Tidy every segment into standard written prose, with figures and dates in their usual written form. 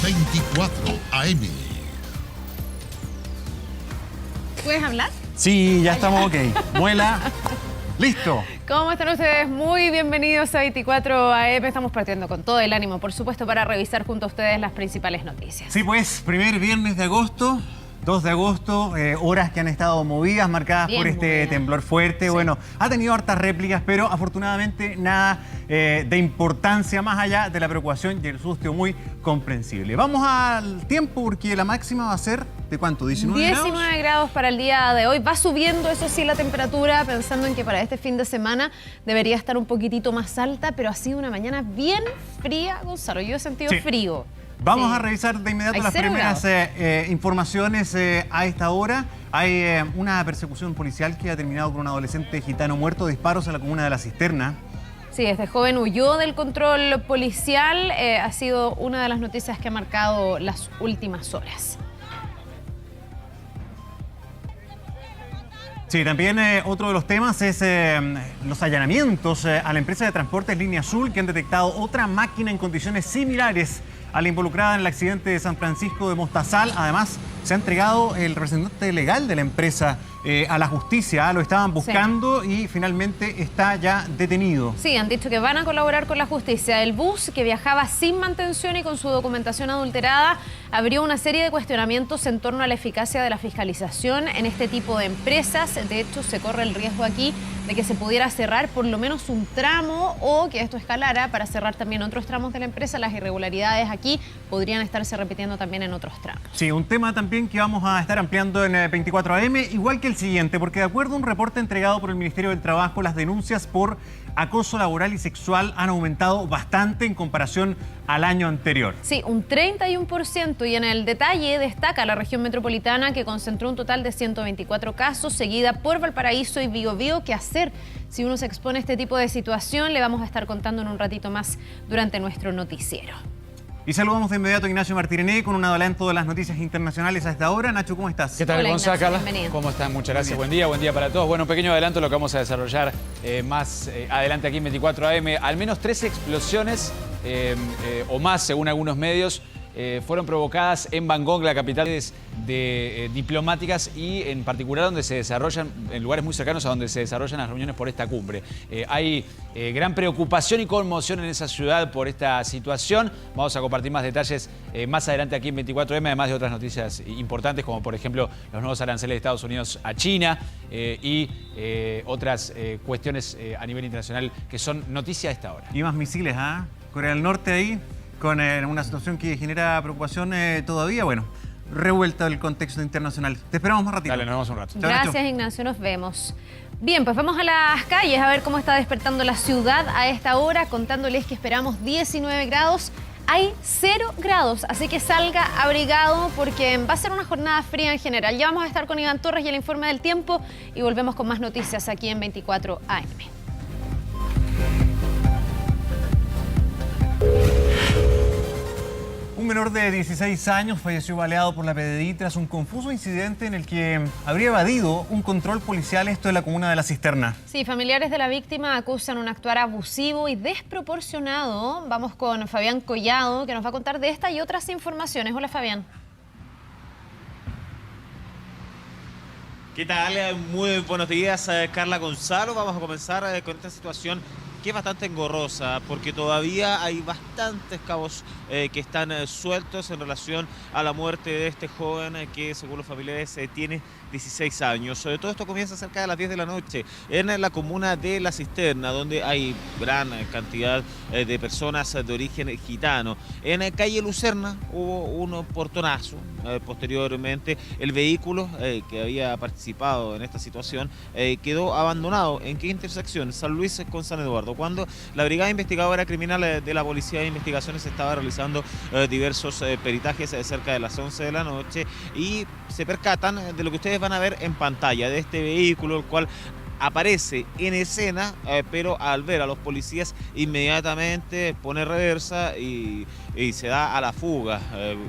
24 AM. ¿Puedes hablar? Sí, ya estamos ok. Muela, listo. ¿Cómo están ustedes? Muy bienvenidos a 24 AM. Estamos partiendo con todo el ánimo, por supuesto, para revisar junto a ustedes las principales noticias. Sí, pues, primer viernes de agosto, 2 de agosto, horas que han estado movidas, marcadas Bien por este movidas. temblor fuerte. Sí. Bueno, ha tenido hartas réplicas, pero afortunadamente nada de importancia más allá de la preocupación y el susto muy comprensible. Vamos al tiempo porque la máxima va a ser, ¿de cuánto? ¿19 grados? 19 grados para el día de hoy. Va subiendo, eso sí, la temperatura, pensando en que para este fin de semana debería estar un poquitito más alta, pero ha sido una mañana bien fría, Gonzalo. Yo he sentido Sí. frío. Vamos Sí. a revisar de inmediato Hay las 0 primeras grados. informaciones a esta hora. Hay una persecución policial que ha terminado con un adolescente gitano muerto, disparos a la comuna de La Cisterna. Sí, este joven huyó del control policial. Ha sido una de las noticias que ha marcado las últimas horas. Sí, también otro de los temas es los allanamientos a la empresa de transportes Línea Azul, que han detectado otra máquina en condiciones similares a la involucrada en el accidente de San Francisco de Mostazal. Además, se ha entregado el representante legal de la empresa a la justicia. Lo estaban buscando y finalmente está ya detenido. Sí, han dicho que van a colaborar con la justicia. El bus, que viajaba sin mantención y con su documentación adulterada, abrió una serie de cuestionamientos en torno a la eficacia de la fiscalización en este tipo de empresas. De hecho, se corre el riesgo aquí de que se pudiera cerrar por lo menos un tramo o que esto escalara para cerrar también otros tramos de la empresa. Las irregularidades aquí podrían estarse repitiendo también en otros tramos. Sí, un tema también que vamos a estar ampliando en 24 AM, igual que el siguiente, porque de acuerdo a un reporte entregado por el Ministerio del Trabajo, las denuncias por acoso laboral y sexual han aumentado bastante en comparación al año anterior. Sí, un 31%, y en el detalle destaca la región metropolitana, que concentró un total de 124 casos, seguida por Valparaíso y Biobío. ¿Qué hacer si uno se expone a este tipo de situación? Le vamos a estar contando en un ratito más durante nuestro noticiero. Y saludamos de inmediato a Ignacio Martínez con un adelanto de las noticias internacionales a esta hora. Nacho, ¿cómo estás? ¿Qué tal, Hola, Gonzalo? Ignacio, Carla? bienvenido. ¿Cómo están? Muchas gracias. Buen día para todos. Bueno, un pequeño adelanto de lo que vamos a desarrollar más adelante aquí en 24 AM. Al menos 13 explosiones o más, según algunos medios, fueron provocadas en Bangkok, la capital de diplomáticas, y en particular donde se desarrollan, en lugares muy cercanos a donde se desarrollan las reuniones por esta cumbre. Hay gran preocupación y conmoción en esa ciudad por esta situación. Vamos a compartir más detalles más adelante aquí en 24M, además de otras noticias importantes, como por ejemplo los nuevos aranceles de Estados Unidos a China y otras cuestiones a nivel internacional que son noticia a esta hora. Y más misiles, ¿ah? Corea del Norte ahí, con una situación que genera preocupación todavía. Bueno, revuelta el contexto internacional. Te esperamos más ratito. Dale, nos vemos un rato. Chao, Gracias, Nacho. Ignacio, nos vemos. Bien, pues vamos a las calles a ver cómo está despertando la ciudad a esta hora, contándoles que esperamos 19 grados. Hay 0 grados, así que salga abrigado porque va a ser una jornada fría en general. Ya vamos a estar con Iván Torres y el informe del tiempo y volvemos con más noticias aquí en 24 AM. Un menor de 16 años falleció baleado por la PDI tras un confuso incidente en el que habría evadido un control policial, esto en la comuna de La Cisterna. Sí, familiares de la víctima acusan un actuar abusivo y desproporcionado. Vamos con Fabián Collado, que nos va a contar de esta y otras informaciones. Hola, Fabián. ¿Qué tal? Muy buenos días, Carla, Gonzalo. Vamos a comenzar con esta situación que es bastante engorrosa, porque todavía hay bastantes cabos que están sueltos en relación a la muerte de este joven que, según los familiares, tiene 16 años. Todo esto comienza cerca de las 10 de la noche en la comuna de La Cisterna, donde hay gran cantidad de personas de origen gitano. En calle Lucerna hubo un portonazo. Posteriormente, el vehículo que había participado en esta situación quedó abandonado. ¿En qué intersección? San Luis con San Eduardo, cuando la Brigada Investigadora Criminal de la Policía de Investigaciones estaba realizando diversos peritajes cerca de las 11 de la noche, y se percatan de lo que ustedes van a ver en pantalla, de este vehículo, el cual aparece en escena, pero al ver a los policías inmediatamente pone reversa y se da a la fuga,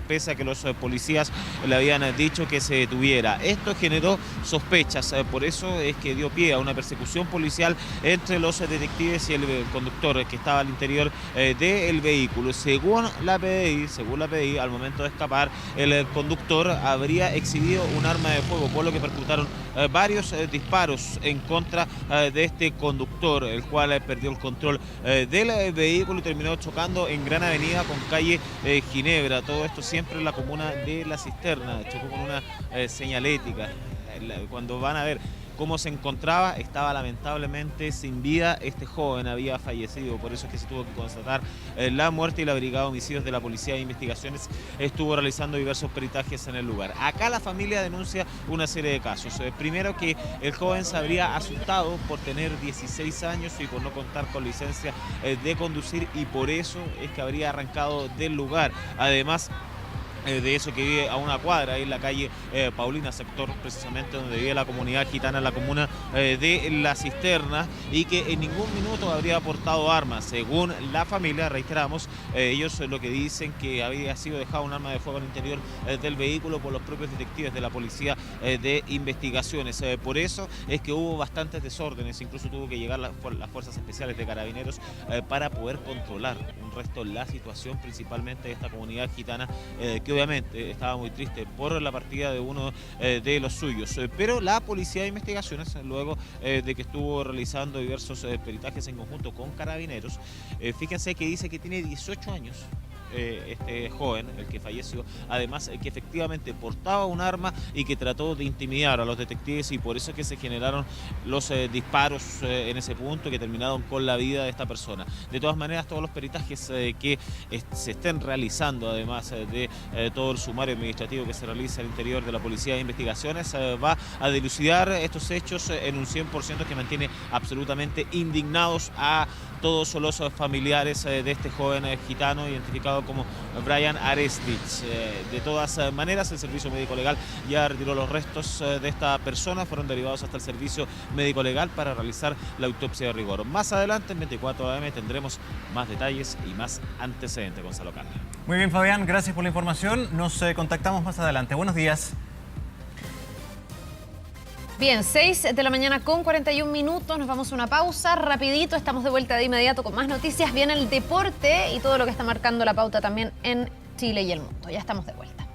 pese a que los policías le habían dicho que se detuviera. Esto generó sospechas, por eso es que dio pie a una persecución policial entre los detectives y el conductor que estaba al interior del vehículo. Según la PDI, al momento de escapar, el conductor habría exhibido un arma de fuego, por lo que percutaron varios disparos en contra de este conductor, el cual perdió el control del vehículo y terminó chocando en Gran Avenida con calle Ginebra. Todo esto siempre en la comuna de La Cisterna. Chocó con una señalética. Cuando van a ver cómo se encontraba, estaba lamentablemente sin vida. Este joven había fallecido, por eso es que se tuvo que constatar la muerte, y la Brigada de Homicidios de la Policía de Investigaciones estuvo realizando diversos peritajes en el lugar. Acá la familia denuncia una serie de casos. Primero, que el joven se habría asustado por tener 16 años y por no contar con licencia de conducir, y por eso es que habría arrancado del lugar. Además de eso, que vive a una cuadra, ahí en la calle Paulina, sector precisamente donde vive la comunidad gitana en la comuna de La Cisterna, y que en ningún minuto habría portado armas. Según la familia, reiteramos, ellos lo que dicen, que había sido dejado un arma de fuego al interior del vehículo por los propios detectives de la Policía de Investigaciones. Por eso es que hubo bastantes desórdenes, incluso tuvo que llegar las fuerzas especiales de Carabineros para poder controlar un resto la situación, principalmente de esta comunidad gitana, que obviamente estaba muy triste por la partida de uno de los suyos. Pero la Policía de Investigaciones, luego de que estuvo realizando diversos peritajes en conjunto con Carabineros, fíjense que dice que tiene 18 años. Este joven, el que falleció, además que efectivamente portaba un arma y que trató de intimidar a los detectives, y por eso es que se generaron los disparos en ese punto, que terminaron con la vida de esta persona. De todas maneras, todos los peritajes que se estén realizando, además de todo el sumario administrativo que se realiza al interior de la Policía de Investigaciones, va a dilucidar estos hechos en un 100%, que mantiene absolutamente indignados a todos los familiares de este joven gitano, identificado como Brian Arestich. De todas maneras, el Servicio Médico Legal ya retiró los restos de esta persona, fueron derivados hasta el Servicio Médico Legal para realizar la autopsia de rigor. Más adelante, en 24 AM, tendremos más detalles y más antecedentes, Gonzalo Carla. Muy bien, Fabián, gracias por la información. Nos contactamos más adelante. Buenos días. Bien, 6 de la mañana con 41 minutos, nos vamos a una pausa, rapidito, estamos de vuelta de inmediato con más noticias, viene el deporte y todo lo que está marcando la pauta también en Chile y el mundo. Ya estamos de vuelta.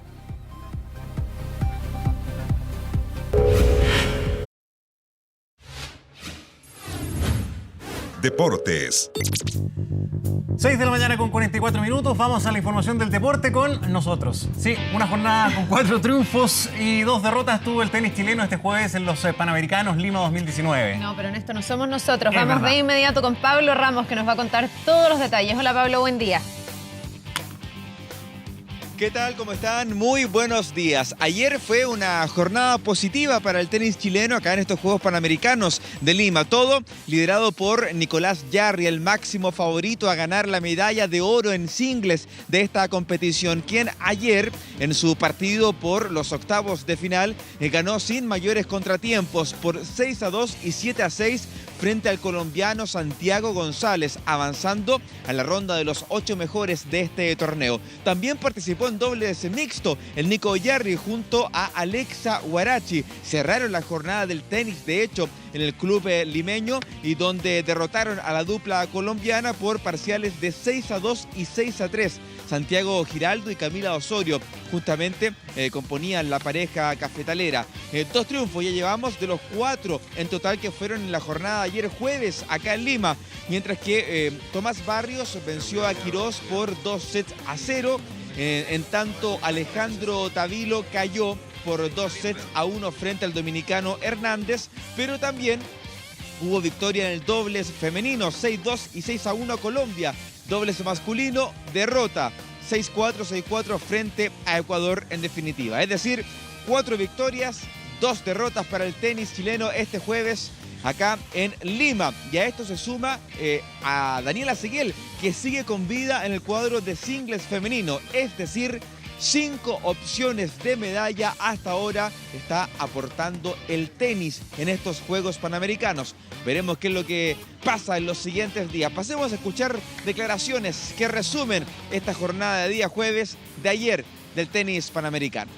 Deportes. 6 de la mañana con 44 minutos, vamos a la información del deporte con nosotros. Sí, una jornada con 4 triunfos y 2 derrotas tuvo el tenis chileno este jueves en los Panamericanos Lima 2019. No, pero en esto no somos nosotros, Es vamos verdad. de inmediato con Pablo Ramos, que nos va a contar todos los detalles. Hola Pablo, buen día. ¿Qué tal? ¿Cómo están? Muy buenos días. Ayer fue una jornada positiva para el tenis chileno acá en estos Juegos Panamericanos de Lima. Todo liderado por Nicolás Jarry, el máximo favorito a ganar la medalla de oro en singles de esta competición, quien ayer en su partido por los octavos de final ganó sin mayores contratiempos por 6-2 y 7-6 frente al colombiano Santiago González, avanzando a la ronda de los 8 mejores de este torneo. También participó en dobles mixto el Nico Jarry junto a Alexa Huarachi. Cerraron la jornada del tenis, de hecho, en el club limeño, y donde derrotaron a la dupla colombiana por parciales de 6-2 y 6-3. Santiago Giraldo y Camila Osorio justamente componían la pareja cafetalera. 2 triunfos ya llevamos de los 4 en total que fueron en la jornada de ayer jueves acá en Lima, mientras que Tomás Barrios venció a Quirós por 2-0. En tanto, Alejandro Tavilo cayó por 2-1 frente al dominicano Hernández, pero también hubo victoria en el dobles femenino, 6-2 y 6-1 a Colombia. Dobles masculino, derrota 6-4, 6-4 frente a Ecuador en definitiva. Es decir, 4 victorias, 2 derrotas para el tenis chileno este jueves acá en Lima. Y a esto se suma a Daniela Seguel, que sigue con vida en el cuadro de singles femenino. Es decir, 5 opciones de medalla hasta ahora está aportando el tenis en estos Juegos Panamericanos. Veremos qué es lo que pasa en los siguientes días. Pasemos a escuchar declaraciones que resumen esta jornada de día jueves de ayer del tenis panamericano.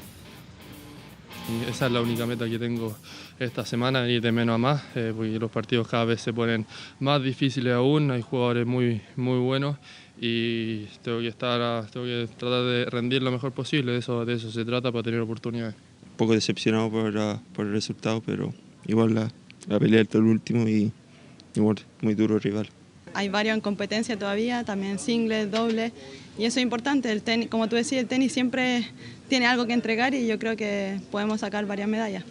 Esa es la única meta que tengo esta semana, ir de menos a más, porque los partidos cada vez se ponen más difíciles aún, hay jugadores muy buenos y tengo que tratar de rendir lo mejor posible, de eso se trata, para tener oportunidades. Un poco decepcionado por el resultado, pero igual la pelea hasta el último y muy duro rival. Hay varios en competencia todavía, también singles, dobles, y eso es importante. El tenis, como tú decías, el tenis siempre tiene algo que entregar y yo creo que podemos sacar varias medallas.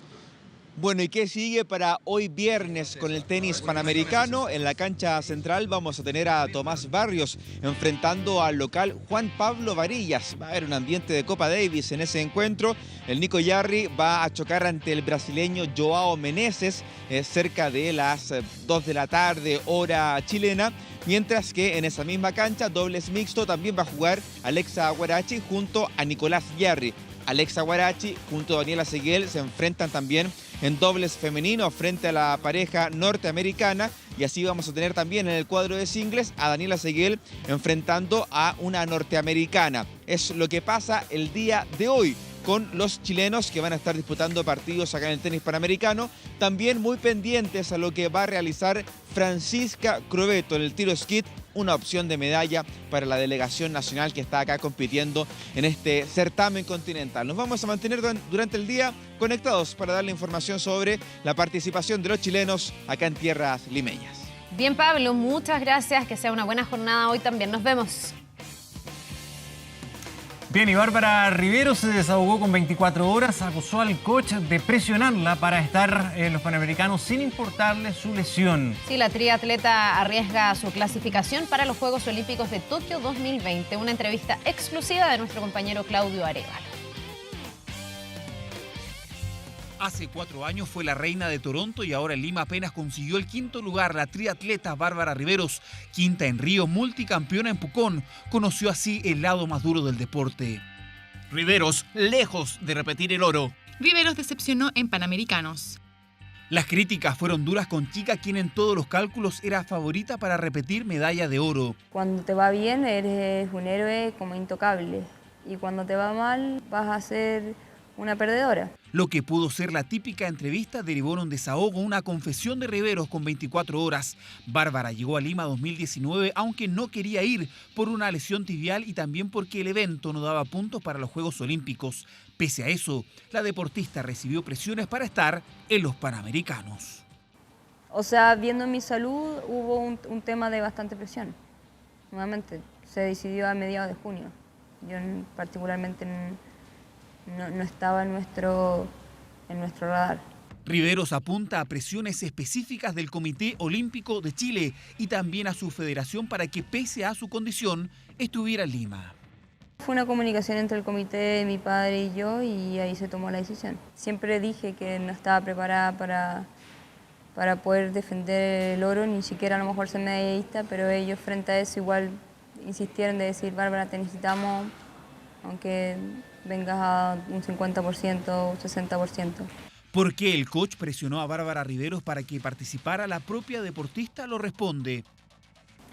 Bueno, ¿y qué sigue para hoy viernes con el tenis panamericano? En la cancha central vamos a tener a Tomás Barrios enfrentando al local Juan Pablo Varillas. Va a haber un ambiente de Copa Davis en ese encuentro. El Nico Yarri va a chocar ante el brasileño Joao Meneses cerca de las 2 de la tarde, hora chilena. Mientras que en esa misma cancha, dobles mixto, también va a jugar Alexa Guarachi junto a Nicolás Yarri. Alexa Guarachi junto a Daniela Seguel se enfrentan también en dobles femenino frente a la pareja norteamericana, y así vamos a tener también en el cuadro de singles a Daniela Seguel enfrentando a una norteamericana. Es lo que pasa el día de hoy con los chilenos que van a estar disputando partidos acá en el tenis panamericano. También muy pendientes a lo que va a realizar Francisca Crovetto en el tiro skeet, una opción de medalla para la delegación nacional que está acá compitiendo en este certamen continental. Nos vamos a mantener durante el día conectados para darle información sobre la participación de los chilenos acá en tierras limeñas. Bien, Pablo, muchas gracias. Que sea una buena jornada hoy también. Nos vemos. Bien, y Bárbara Riveros se desahogó con 24 horas, acusó al coach de presionarla para estar en los Panamericanos sin importarle su lesión. Sí, la triatleta arriesga su clasificación para los Juegos Olímpicos de Tokio 2020. Una entrevista exclusiva de nuestro compañero Claudio Arévalo. Hace 4 años fue la reina de Toronto y ahora en Lima apenas consiguió el 5º lugar. La triatleta Bárbara Riveros, quinta en Río, multicampeona en Pucón, conoció así el lado más duro del deporte. Riveros, lejos de repetir el oro. Riveros decepcionó en Panamericanos. Las críticas fueron duras con Chica, quien en todos los cálculos era favorita para repetir medalla de oro. Cuando te va bien eres un héroe como intocable, y cuando te va mal vas a ser una perdedora. Lo que pudo ser la típica entrevista derivó en un desahogo, una confesión de Riveros con 24 horas. Bárbara llegó a Lima 2019, aunque no quería ir por una lesión tibial y también porque el evento no daba puntos para los Juegos Olímpicos. Pese a eso, la deportista recibió presiones para estar en los Panamericanos. O sea, viendo mi salud hubo un tema de bastante presión. Nuevamente, se decidió a mediados de junio. Yo particularmente no estaba en nuestro radar. Riveros apunta a presiones específicas del Comité Olímpico de Chile y también a su federación para que, pese a su condición, estuviera en Lima. Fue una comunicación entre el comité, mi padre y yo, y ahí se tomó la decisión. Siempre dije que no estaba preparada para poder defender el oro, ni siquiera a lo mejor ser medallista, pero ellos frente a eso igual insistieron de decir: Bárbara, te necesitamos, aunque vengas a un 50% o 60%. ¿Por qué el coach presionó a Bárbara Riveros para que participara? La propia deportista lo responde.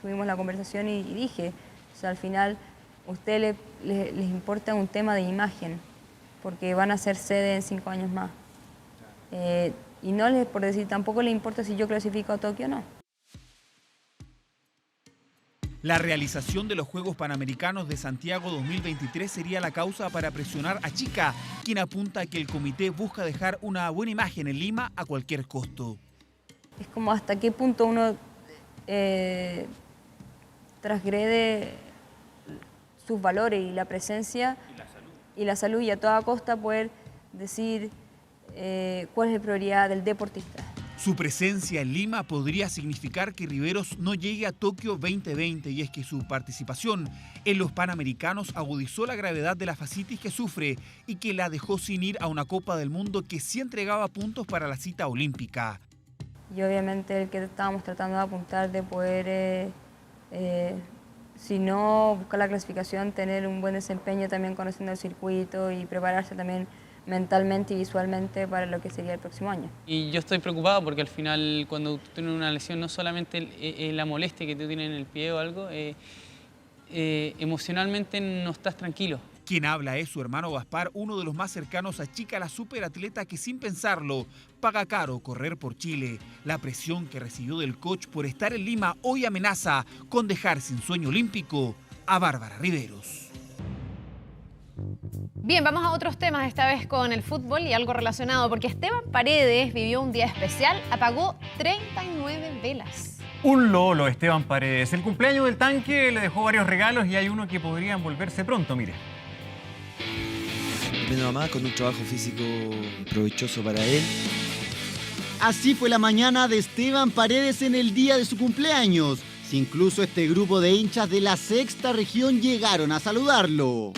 Tuvimos la conversación y dije, o sea, al final a ustedes les importa un tema de imagen, porque van a ser sede en 5 años más. Y no les, por decir, tampoco les importa si yo clasifico a Tokio o no. La realización de los Juegos Panamericanos de Santiago 2023 sería la causa para presionar a Chica, quien apunta a que el comité busca dejar una buena imagen en Lima a cualquier costo. Es como hasta qué punto uno transgrede sus valores y la presencia y la salud, y a toda costa poder decir cuál es la prioridad del deportista. Su presencia en Lima podría significar que Riveros no llegue a Tokio 2020, y es que su participación en los Panamericanos agudizó la gravedad de la fascitis que sufre y que la dejó sin ir a una Copa del Mundo que sí entregaba puntos para la cita olímpica. Y obviamente el que estábamos tratando de apuntar de poder si no, buscar la clasificación, tener un buen desempeño también conociendo el circuito y prepararse también mentalmente y visualmente para lo que sería el próximo año. Y yo estoy preocupado porque al final cuando tú tienes una lesión no solamente la molestia que tú tienes en el pie o algo, emocionalmente no estás tranquilo. Quien habla es su hermano Gaspar, uno de los más cercanos a Chica, la superatleta que sin pensarlo paga caro correr por Chile. La presión que recibió del coach por estar en Lima hoy amenaza con dejar sin sueño olímpico a Bárbara Riveros. Bien, vamos a otros temas, esta vez con el fútbol y algo relacionado, porque Esteban Paredes vivió un día especial, apagó 39 velas. Un lolo, Esteban Paredes. El cumpleaños del tanque le dejó varios regalos y hay uno que podría envolverse pronto, mire. Menos mamá, con un trabajo físico provechoso para él. Así fue la mañana de Esteban Paredes en el día de su cumpleaños. Si incluso este grupo de hinchas de la sexta región llegaron a saludarlo.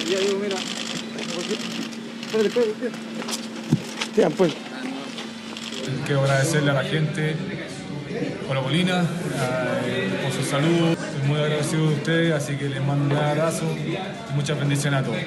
Ya digo, mira. Espérate. Pues. Quiero agradecerle a la gente colocolina por su salud. Estoy muy agradecido de ustedes, así que les mando un abrazo y muchas bendiciones a todos.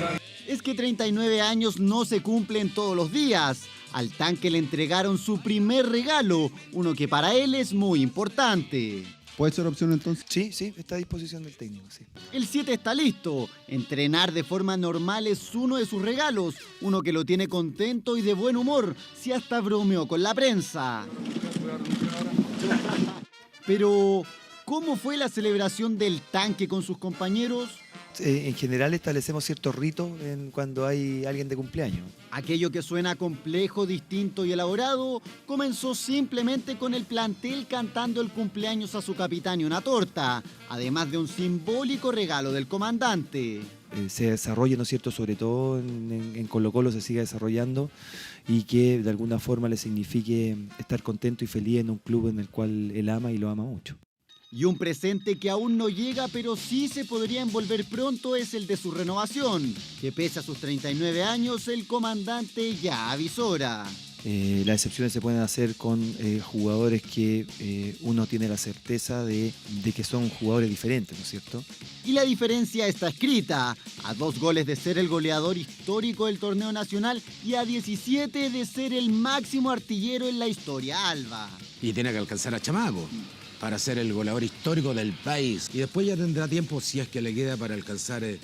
Es que 39 años no se cumplen todos los días. Al tanque le entregaron su primer regalo, uno que para él es muy importante. ¿Puede ser opción entonces? Sí, está a disposición del técnico, sí. El 7 está listo. Entrenar de forma normal es uno de sus regalos, uno que lo tiene contento y de buen humor, si hasta bromeó con la prensa. Pero, ¿cómo fue la celebración del tanque con sus compañeros? En general establecemos ciertos ritos cuando hay alguien de cumpleaños. Aquello que suena complejo, distinto y elaborado comenzó simplemente con el plantel cantando el cumpleaños a su capitán y una torta, además de un simbólico regalo del comandante. Se desarrolla, ¿no es cierto?, sobre todo en Colo-Colo se siga desarrollando y que de alguna forma le signifique estar contento y feliz en un club en el cual él ama y lo ama mucho. Y un presente que aún no llega, pero sí se podría envolver pronto, es el de su renovación, que pese a sus 39 años, el comandante ya avisora. Las excepciones se pueden hacer con jugadores que uno tiene la certeza de que son jugadores diferentes, ¿no es cierto? Y la diferencia está escrita, a 2 goles de ser el goleador histórico del torneo nacional y a 17 de ser el máximo artillero en la historia alba. Y tiene que alcanzar a Chamaco para ser el goleador histórico del país. Y después ya tendrá tiempo, si es que le queda, para alcanzar el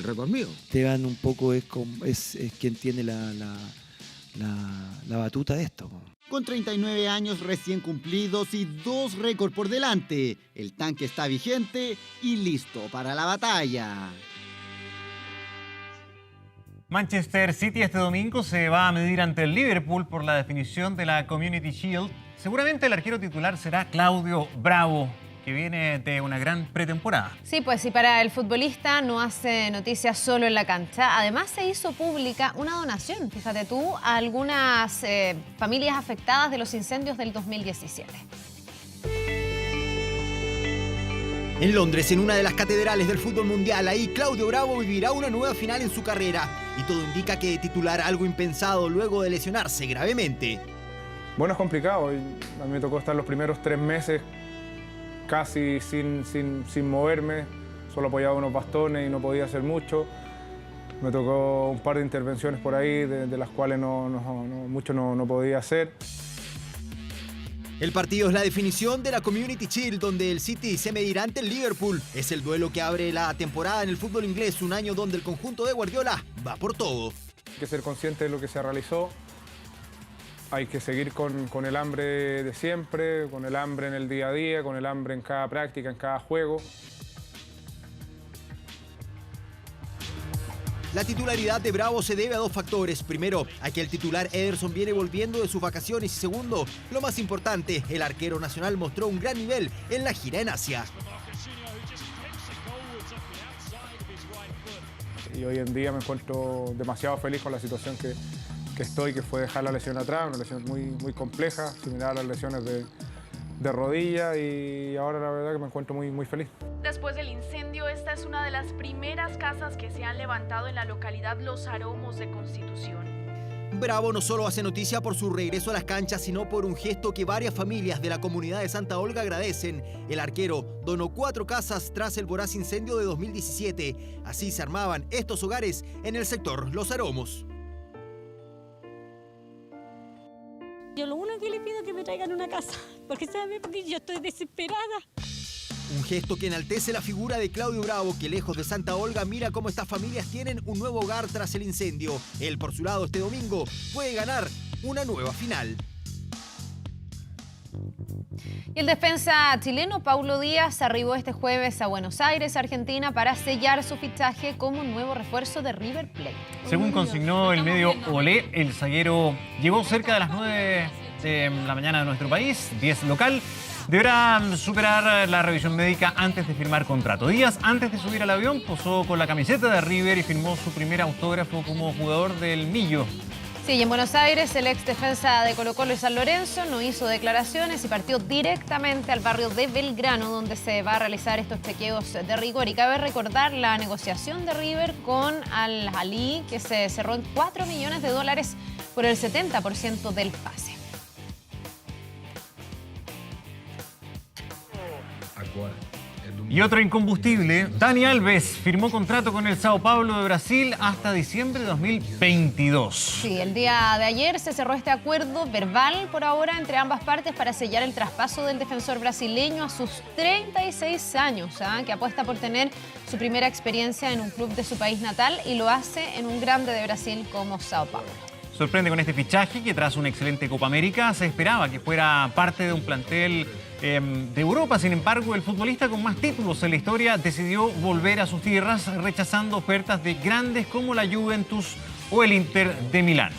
récord mío. Esteban un poco es quien tiene la batuta de esto. Con 39 años recién cumplidos y 2 récords por delante, el tanque está vigente y listo para la batalla. Manchester City este domingo se va a medir ante el Liverpool por la definición de la Community Shield. Seguramente el arquero titular será Claudio Bravo, que viene de una gran pretemporada. Sí, pues y para el futbolista no hace noticias solo en la cancha. Además se hizo pública una donación, fíjate tú, a algunas familias afectadas de los incendios del 2017. En Londres, en una de las catedrales del fútbol mundial, ahí Claudio Bravo vivirá una nueva final en su carrera. Y todo indica que titular algo impensado luego de lesionarse gravemente. Bueno, es complicado. A mí me tocó estar los primeros 3 meses casi sin moverme, solo apoyaba unos bastones y no podía hacer mucho. Me tocó un par de intervenciones por ahí, de las cuales mucho no podía hacer. El partido es la definición de la Community Shield, donde el City se medirá ante el Liverpool. Es el duelo que abre la temporada en el fútbol inglés, un año donde el conjunto de Guardiola va por todo. Hay que ser consciente de lo que se realizó. Hay que seguir con el hambre de siempre, con el hambre en el día a día, con el hambre en cada práctica, en cada juego. La titularidad de Bravo se debe a 2 factores. Primero, a que el titular Ederson viene volviendo de sus vacaciones. Y segundo, lo más importante, el arquero nacional mostró un gran nivel en la gira en Asia. Y hoy en día me encuentro demasiado feliz con la situación que estoy, que fue dejar la lesión atrás, una lesión muy compleja, similar a las lesiones de rodilla, y ahora la verdad que me encuentro muy feliz. Después del incendio, esta es una de las primeras casas que se han levantado en la localidad Los Aromos de Constitución. Bravo no solo hace noticia por su regreso a las canchas, sino por un gesto que varias familias de la comunidad de Santa Olga agradecen. El arquero donó 4 casas tras el voraz incendio de 2017. Así se armaban estos hogares en el sector Los Aromos. Yo lo único que le pido es que me traigan una casa, porque yo estoy desesperada. Un gesto que enaltece la figura de Claudio Bravo, que lejos de Santa Olga mira cómo estas familias tienen un nuevo hogar tras el incendio. Él, por su lado, este domingo puede ganar una nueva final. Y el defensa chileno Paulo Díaz arribó este jueves a Buenos Aires, Argentina, para sellar su fichaje como nuevo refuerzo de River Plate. Según consignó el medio Olé, el zaguero llegó cerca de las 9 de la mañana de nuestro país, 10 local. Deberá superar la revisión médica antes de firmar contrato. Díaz, antes de subir al avión, posó con la camiseta de River y firmó su primer autógrafo como jugador del Millo. Sí, y en Buenos Aires el ex defensa de Colo-Colo y San Lorenzo no hizo declaraciones y partió directamente al barrio de Belgrano, donde se va a realizar estos chequeos de rigor. Y cabe recordar la negociación de River con Al-Ahly, que se cerró en $4 millones por el 70% del pase. Y otro incombustible, Dani Alves firmó contrato con el Sao Paulo de Brasil hasta diciembre de 2022. Sí, el día de ayer se cerró este acuerdo verbal por ahora entre ambas partes para sellar el traspaso del defensor brasileño a sus 36 años, que apuesta por tener su primera experiencia en un club de su país natal y lo hace en un grande de Brasil como Sao Paulo. Sorprende con este fichaje que tras una excelente Copa América se esperaba que fuera parte de un plantel de Europa. Sin embargo, el futbolista con más títulos en la historia decidió volver a sus tierras, rechazando ofertas de grandes como la Juventus o el Inter de Milán.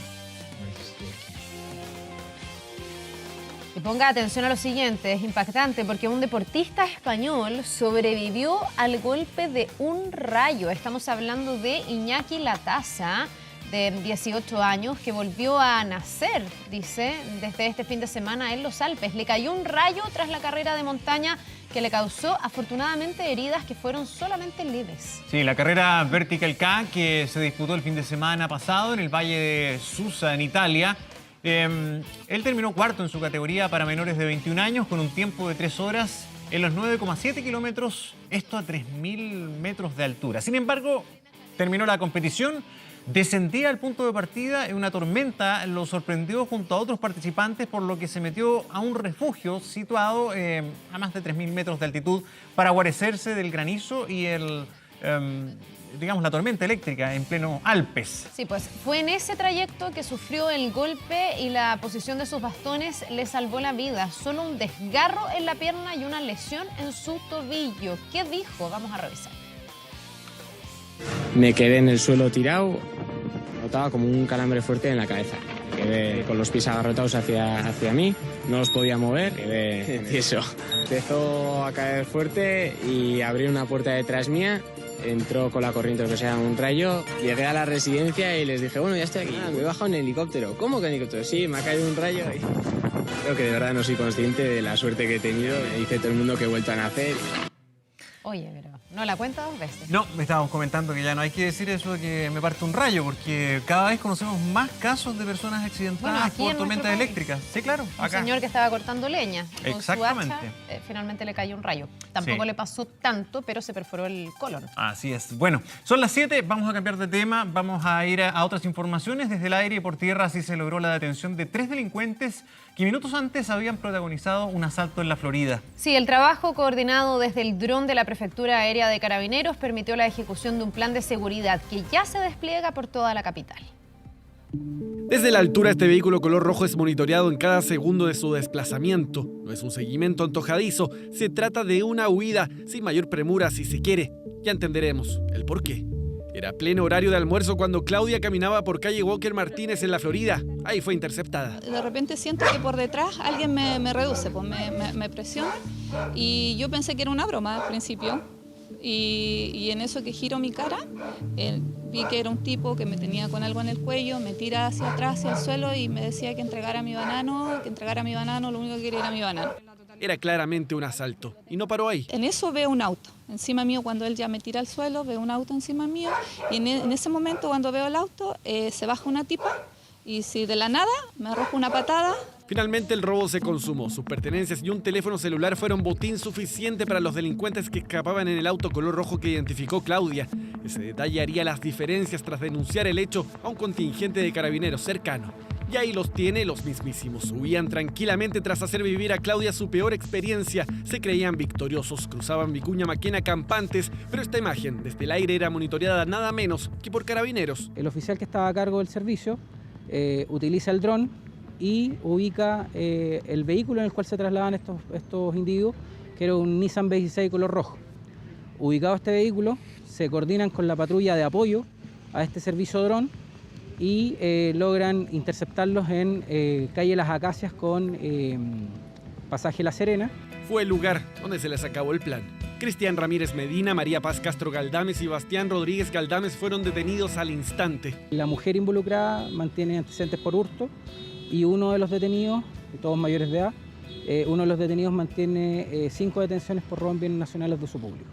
Y ponga atención a lo siguiente, es impactante porque un deportista español sobrevivió al golpe de un rayo. Estamos hablando de Iñaki Latasa, de 18 años, que volvió a nacer, dice, desde este fin de semana en los Alpes. Le cayó un rayo tras la carrera de montaña que le causó afortunadamente heridas que fueron solamente leves. Sí, la carrera Vertical K que se disputó el fin de semana pasado en el Valle de Susa, en Italia. Él terminó cuarto en su categoría para menores de 21 años con un tiempo de 3 horas en los 9,7 kilómetros, esto a 3.000 metros de altura. Sin embargo, terminó la competición. Descendía al punto de partida y una tormenta lo sorprendió junto a otros participantes, por lo que se metió a un refugio situado a más de 3.000 metros de altitud para guarecerse del granizo y la tormenta eléctrica en pleno Alpes. Sí, pues fue en ese trayecto que sufrió el golpe y la posición de sus bastones le salvó la vida. Solo un desgarro en la pierna y una lesión en su tobillo. ¿Qué dijo? Vamos a revisar. Me quedé en el suelo tirado, notaba como un calambre fuerte en la cabeza. Me quedé con los pies agarrotados hacia mí, no los podía mover, quedé tieso. Empezó a caer fuerte y abrí una puerta detrás mía, entró con la corriente, que sea un rayo. Llegué a la residencia y les dije, bueno, ya estoy aquí. Me he bajado en helicóptero. ¿Cómo que en helicóptero? Sí, me ha caído un rayo. Creo que de verdad no soy consciente de la suerte que he tenido. Me dice todo el mundo que he vuelto a nacer. Oye, pero no la cuenta 2 veces. No, me estábamos comentando que ya no hay que decir eso de que me parte un rayo, porque cada vez conocemos más casos de personas accidentadas por tormentas eléctricas. Sí, claro, acá. Un señor que estaba cortando leña con su hacha, finalmente le cayó un rayo. Tampoco le pasó tanto, pero se perforó el colon. Así es. Bueno, son las 7, vamos a cambiar de tema, vamos a ir a otras informaciones. Desde el aire y por tierra así se logró la detención de 3 delincuentes que minutos antes habían protagonizado un asalto en la Florida. Sí, el trabajo coordinado desde el dron de la Prefectura Aérea de Carabineros permitió la ejecución de un plan de seguridad que ya se despliega por toda la capital. Desde la altura, este vehículo color rojo es monitoreado en cada segundo de su desplazamiento. No es un seguimiento antojadizo, se trata de una huida sin mayor premura si se quiere. Ya entenderemos el porqué. Era pleno horario de almuerzo cuando Claudia caminaba por calle Walker Martínez en la Florida. Ahí fue interceptada. De repente siento que por detrás alguien me reduce, pues me presiona. Y yo pensé que era una broma al principio. Y en eso que giro mi cara, vi que era un tipo que me tenía con algo en el cuello, me tira hacia atrás, hacia el suelo y me decía que entregara mi banano, lo único que quería era mi banano. Era claramente un asalto y no paró ahí. En eso veo un auto encima mío, cuando él ya me tira al suelo, veo un auto encima mío y en ese momento cuando veo el auto se baja una tipa Y si de la nada me arrojo una patada. Finalmente el robo se consumó. Sus pertenencias y un teléfono celular fueron botín suficiente para los delincuentes que escapaban en el auto color rojo que identificó Claudia. Ese detalle haría las diferencias tras denunciar el hecho a un contingente de carabineros cercano. Y ahí los tiene, los mismísimos. Huían tranquilamente tras hacer vivir a Claudia su peor experiencia. Se creían victoriosos, cruzaban Vicuña Maquena campantes, pero esta imagen desde el aire era monitoreada nada menos que por carabineros. El oficial que estaba a cargo del servicio utiliza el dron y ubica el vehículo en el cual se trasladan estos individuos, que era un Nissan B16 color rojo. Ubicado este vehículo, se coordinan con la patrulla de apoyo a este servicio dron y logran interceptarlos en calle Las Acacias con pasaje La Serena. Fue el lugar donde se les acabó el plan. Cristian Ramírez Medina, María Paz Castro Galdames y Bastián Rodríguez Galdames fueron detenidos al instante. La mujer involucrada mantiene antecedentes por hurto y uno de los detenidos, todos mayores de edad, uno de los detenidos mantiene 5 detenciones por robo en bienes nacionales de uso público.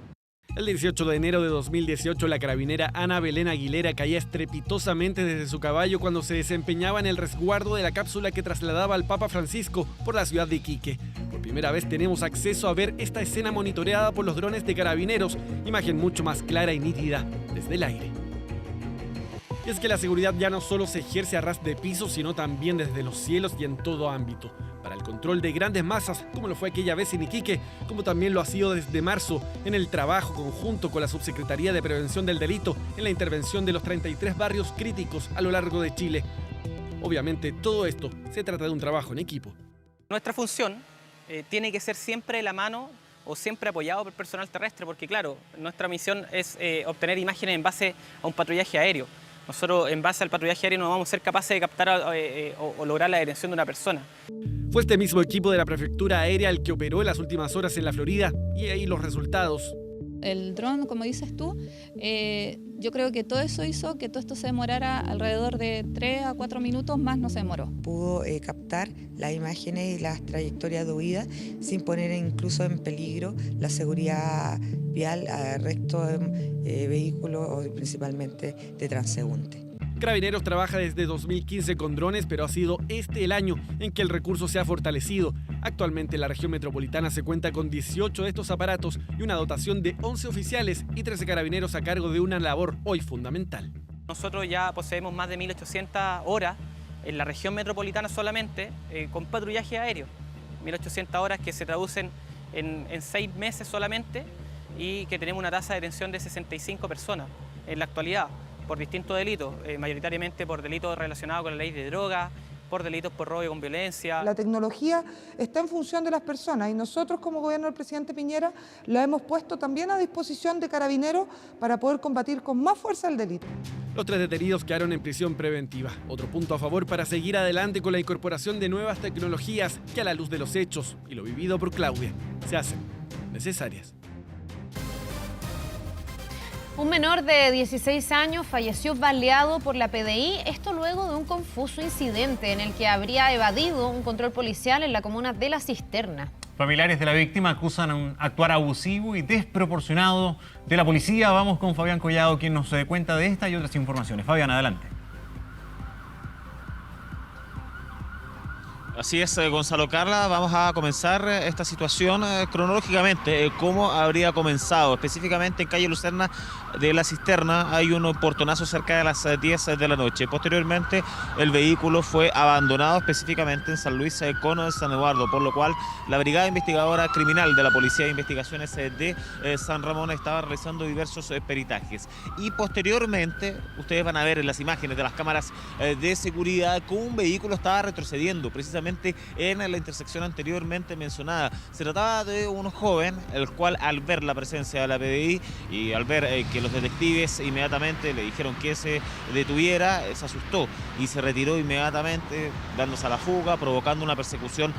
El 18 de enero de 2018, la carabinera Ana Belén Aguilera caía estrepitosamente desde su caballo cuando se desempeñaba en el resguardo de la cápsula que trasladaba al Papa Francisco por la ciudad de Iquique. Por primera vez tenemos acceso a ver esta escena monitoreada por los drones de carabineros, imagen mucho más clara y nítida desde el aire. Y es que la seguridad ya no solo se ejerce a ras de piso, sino también desde los cielos y en todo ámbito. Para el control de grandes masas, como lo fue aquella vez en Iquique, como también lo ha sido desde marzo, en el trabajo conjunto con la Subsecretaría de Prevención del Delito, en la intervención de los 33 barrios críticos a lo largo de Chile. Obviamente, todo esto se trata de un trabajo en equipo. Nuestra función tiene que ser siempre de la mano o siempre apoyado por personal terrestre, porque claro, nuestra misión es obtener imágenes en base a un patrullaje aéreo. Nosotros, en base al patrullaje aéreo, no vamos a ser capaces de captar o lograr la detención de una persona. Fue este mismo equipo de la Prefectura Aérea el que operó en las últimas horas en la Florida, y ahí los resultados. El dron, como dices tú, yo creo que todo eso hizo que todo esto se demorara alrededor de 3 a 4 minutos, más no se demoró. Pudo captar las imágenes y las trayectorias de huida sin poner incluso en peligro la seguridad vial al resto de vehículos, principalmente de transeúntes. Carabineros trabaja desde 2015 con drones, pero ha sido este el año en que el recurso se ha fortalecido. Actualmente la región metropolitana se cuenta con 18 de estos aparatos y una dotación de 11 oficiales y 13 carabineros a cargo de una labor hoy fundamental. Nosotros ya poseemos más de 1.800 horas en la región metropolitana solamente con patrullaje aéreo. 1.800 horas que se traducen en 6 meses solamente y que tenemos una tasa de detención de 65 personas en la actualidad, por distintos delitos, mayoritariamente por delitos relacionados con la ley de drogas, por delitos por robo con violencia. La tecnología está en función de las personas y nosotros como gobierno del presidente Piñera la hemos puesto también a disposición de Carabineros para poder combatir con más fuerza el delito. Los 3 detenidos quedaron en prisión preventiva. Otro punto a favor para seguir adelante con la incorporación de nuevas tecnologías que a la luz de los hechos y lo vivido por Claudia se hacen necesarias. Un menor de 16 años falleció baleado por la PDI, esto luego de un confuso incidente en el que habría evadido un control policial en la comuna de La Cisterna. Familiares de la víctima acusan un actuar abusivo y desproporcionado de la policía. Vamos con Fabián Collado, quien nos cuenta de esta y otras informaciones. Fabián, adelante. Así es, Gonzalo Carla, vamos a comenzar esta situación cronológicamente, cómo habría comenzado. Específicamente en calle Lucerna de La Cisterna hay un portonazo cerca de las 10 de la noche. Posteriormente el vehículo fue abandonado específicamente en San Luis con San Eduardo, por lo cual la Brigada Investigadora Criminal de la Policía de Investigaciones de San Ramón estaba realizando diversos peritajes. Y posteriormente, ustedes van a ver en las imágenes de las cámaras de seguridad cómo un vehículo estaba retrocediendo precisamente en la intersección anteriormente mencionada. Se trataba de un joven, el cual al ver la presencia de la PDI y al ver que los detectives inmediatamente le dijeron que se detuviera, se asustó y se retiró inmediatamente, dándose a la fuga, provocando una persecución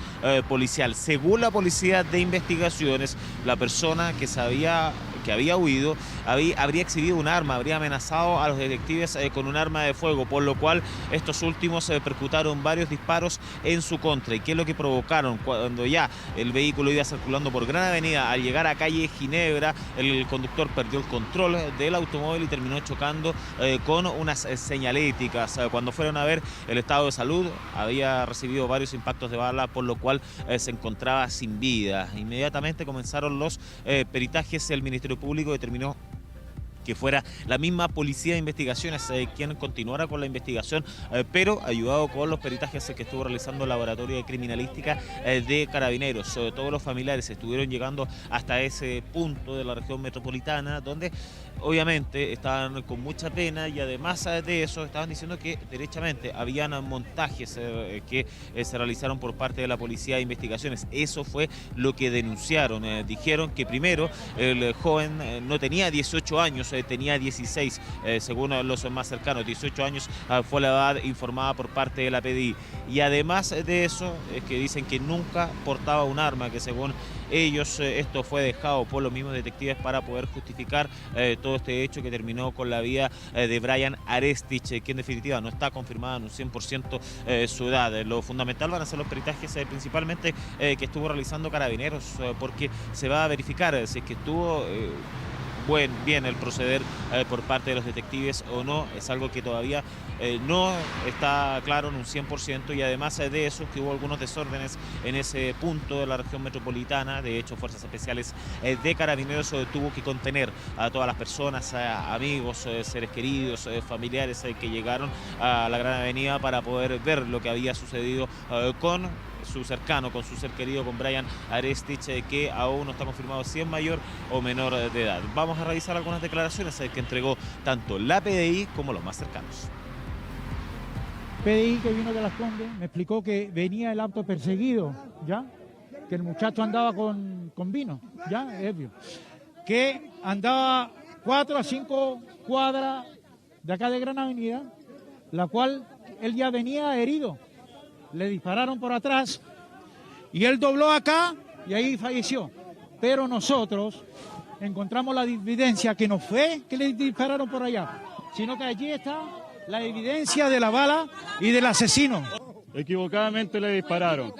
policial. Según la Policía de Investigaciones, la persona que se había que había huido, habría exhibido un arma, habría amenazado a los detectives con un arma de fuego, por lo cual estos últimos percutaron varios disparos en su contra. ¿Y qué es lo que provocaron? Cuando ya el vehículo iba circulando por Gran Avenida, al llegar a calle Ginebra, el conductor perdió el control del automóvil y terminó chocando con unas señaléticas. Cuando fueron a ver el estado de salud, había recibido varios impactos de bala, por lo cual se encontraba sin vida. Inmediatamente comenzaron los peritajes. El Ministerio Público determinó que fuera la misma Policía de Investigaciones quien continuara con la investigación, pero ayudado con los peritajes que estuvo realizando el Laboratorio de Criminalística de Carabineros. Sobre todo los familiares estuvieron llegando hasta ese punto de la región metropolitana, donde obviamente estaban con mucha pena, y además de eso estaban diciendo que derechamente habían montajes que se realizaron por parte de la Policía de Investigaciones. Eso fue lo que denunciaron. Dijeron que primero el joven no tenía 18 años, tenía 16, según los más cercanos. 18 años fue la edad informada por parte de la PDI. Y además de eso, es que dicen que nunca portaba un arma, que según ellos esto fue dejado por los mismos detectives para poder justificar todo este hecho que terminó con la vida de Brian Arestich, que en definitiva no está confirmada en un 100% su edad. Lo fundamental van a ser los peritajes principalmente que estuvo realizando Carabineros, porque se va a verificar si es que estuvo bien el proceder por parte de los detectives o no. Es algo que todavía no está claro en un 100%, y además de eso que hubo algunos desórdenes en ese punto de la región metropolitana. De hecho, Fuerzas Especiales de Carabineros tuvo que contener a todas las personas, amigos, seres queridos, familiares que llegaron a la Gran Avenida para poder ver lo que había sucedido con su cercano, con su ser querido, con Brian Arestich, que aún no está confirmado si es mayor o menor de edad. Vamos a revisar algunas declaraciones que entregó tanto la PDI como los más cercanos. PDI que vino de Las Condes me explicó que venía el auto perseguido, ¿ya? Que el muchacho andaba con vino, ¿ya? Ebrio. Que andaba 4 a 5 cuadras de acá de Gran Avenida, la cual él ya venía herido. Le dispararon por atrás y él dobló acá y ahí falleció. Pero nosotros encontramos la evidencia que no fue que le dispararon por allá, sino que allí está la evidencia de la bala y del asesino. Equivocadamente le dispararon,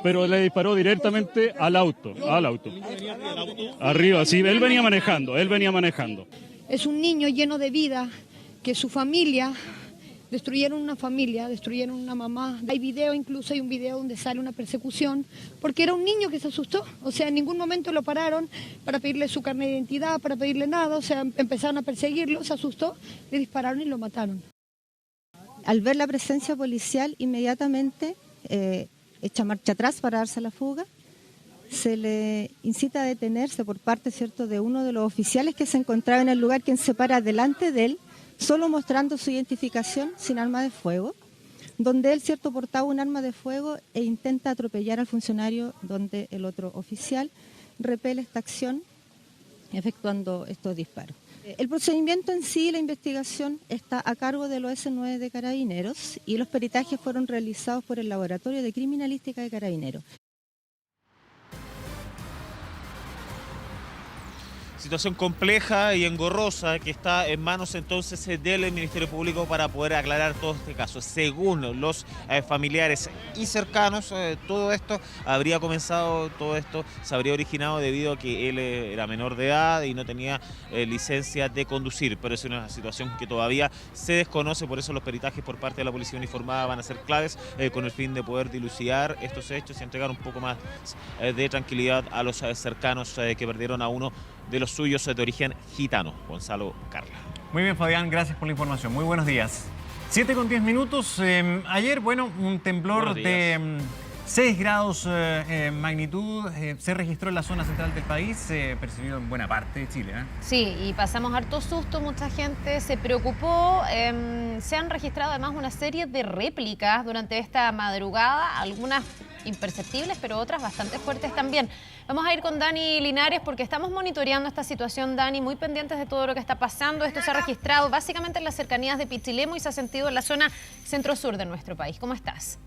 pero le disparó directamente al auto. Arriba, sí, él venía manejando. Es un niño lleno de vida, que su familia... Destruyeron una familia, destruyeron una mamá. Hay video, incluso hay un video donde sale una persecución, porque era un niño que se asustó. O sea, en ningún momento lo pararon para pedirle su carnet de identidad, para pedirle nada. O sea, empezaron a perseguirlo, se asustó, le dispararon y lo mataron. Al ver la presencia policial, inmediatamente echa marcha atrás para darse la fuga. Se le incita a detenerse por parte, ¿cierto?, de uno de los oficiales que se encontraba en el lugar, quien se para delante de él, solo mostrando su identificación sin arma de fuego, donde él, cierto, portaba un arma de fuego e intenta atropellar al funcionario, donde el otro oficial repele esta acción efectuando estos disparos. El procedimiento en sí, la investigación, está a cargo del OS9 de Carabineros y los peritajes fueron realizados por el Laboratorio de Criminalística de Carabineros. Situación compleja y engorrosa que está en manos entonces del Ministerio Público para poder aclarar todo este caso. Según los familiares y cercanos, todo esto se habría originado debido a que él era menor de edad y no tenía licencia de conducir, pero es una situación que todavía se desconoce. Por eso los peritajes por parte de la Policía Uniformada van a ser claves con el fin de poder dilucidar estos hechos y entregar un poco más de tranquilidad a los cercanos que perdieron a uno de los suyos de origen gitano. Gonzalo Carla. Muy bien, Fabián, gracias por la información. Muy buenos días. 7:10. Ayer, un temblor de 6 grados magnitud se registró en la zona central del país, percibido en buena parte de Chile. Sí, y pasamos harto susto, mucha gente se preocupó. Se han registrado además una serie de réplicas durante esta madrugada, algunas imperceptibles, pero otras bastante fuertes también. Vamos a ir con Dani Linares porque estamos monitoreando esta situación, Dani, muy pendientes de todo lo que está pasando. Esto se ha registrado básicamente en las cercanías de Pichilemu y se ha sentido en la zona centro-sur de nuestro país. ¿Cómo estás?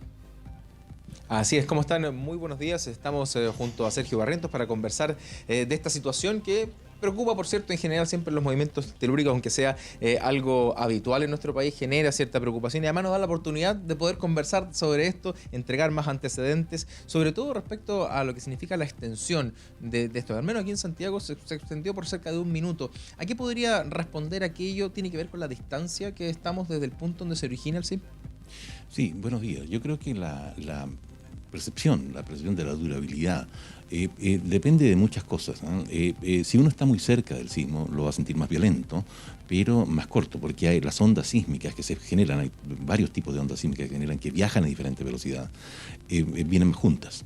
Así es, ¿cómo están? Muy buenos días. Estamos junto a Sergio Barrientos para conversar de esta situación que preocupa, por cierto, en general siempre los movimientos telúricos, aunque sea algo habitual en nuestro país, genera cierta preocupación y además nos da la oportunidad de poder conversar sobre esto, entregar más antecedentes, sobre todo respecto a lo que significa la extensión de esto. Al menos aquí en Santiago se extendió por cerca de 1 minuto. ¿A qué podría responder aquello? ¿Tiene que ver con la distancia que estamos desde el punto donde se origina el sismo? Sí, buenos días. Yo creo que la percepción de la durabilidad depende de muchas cosas, ¿no? Si uno está muy cerca del sismo, lo va a sentir más violento, pero más corto, porque hay las ondas sísmicas que se generan, hay varios tipos de ondas sísmicas que se generan, que viajan a diferente velocidad, vienen juntas.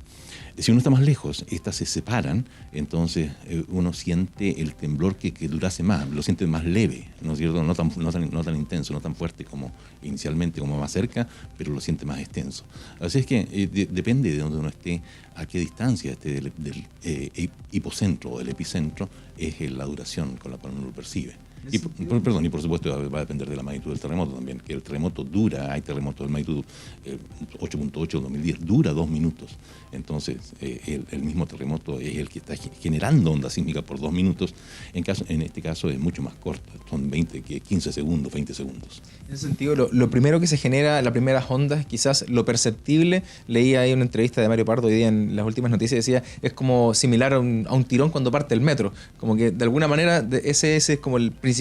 Si uno está más lejos, estas se separan, entonces uno siente el temblor que durase más, lo siente más leve, ¿no es cierto? No tan intenso, no tan fuerte como inicialmente, como más cerca, pero lo siente más extenso. Así es que depende de donde uno esté, a qué distancia esté del hipocentro o del epicentro, es la duración con la cual uno lo percibe. Y por supuesto va a depender de la magnitud del terremoto también, que el terremoto dura, hay terremotos de magnitud 8.8 del 2010, dura 2 minutos. Entonces, el mismo terremoto es el que está generando ondas sísmicas por 2 minutos. En este caso es mucho más corto, son 15 segundos, 20 segundos. En ese sentido, lo primero que se genera, las primeras ondas, quizás lo perceptible, leía ahí una entrevista de Mario Pardo hoy día en las últimas noticias, decía, es como similar a un tirón cuando parte el metro, como que de alguna manera ese es como el principal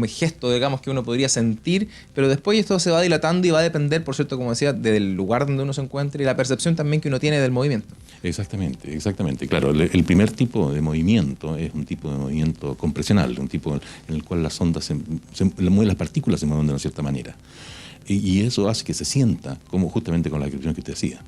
gesto, digamos, que uno podría sentir, pero después esto se va dilatando y va a depender, por cierto, como decía, del lugar donde uno se encuentre y la percepción también que uno tiene del movimiento. Exactamente. Claro, el primer tipo de movimiento es un tipo de movimiento compresional, un tipo en el cual las ondas, las partículas se mueven de una cierta manera. Y eso hace que se sienta, como justamente con la descripción que usted hacía.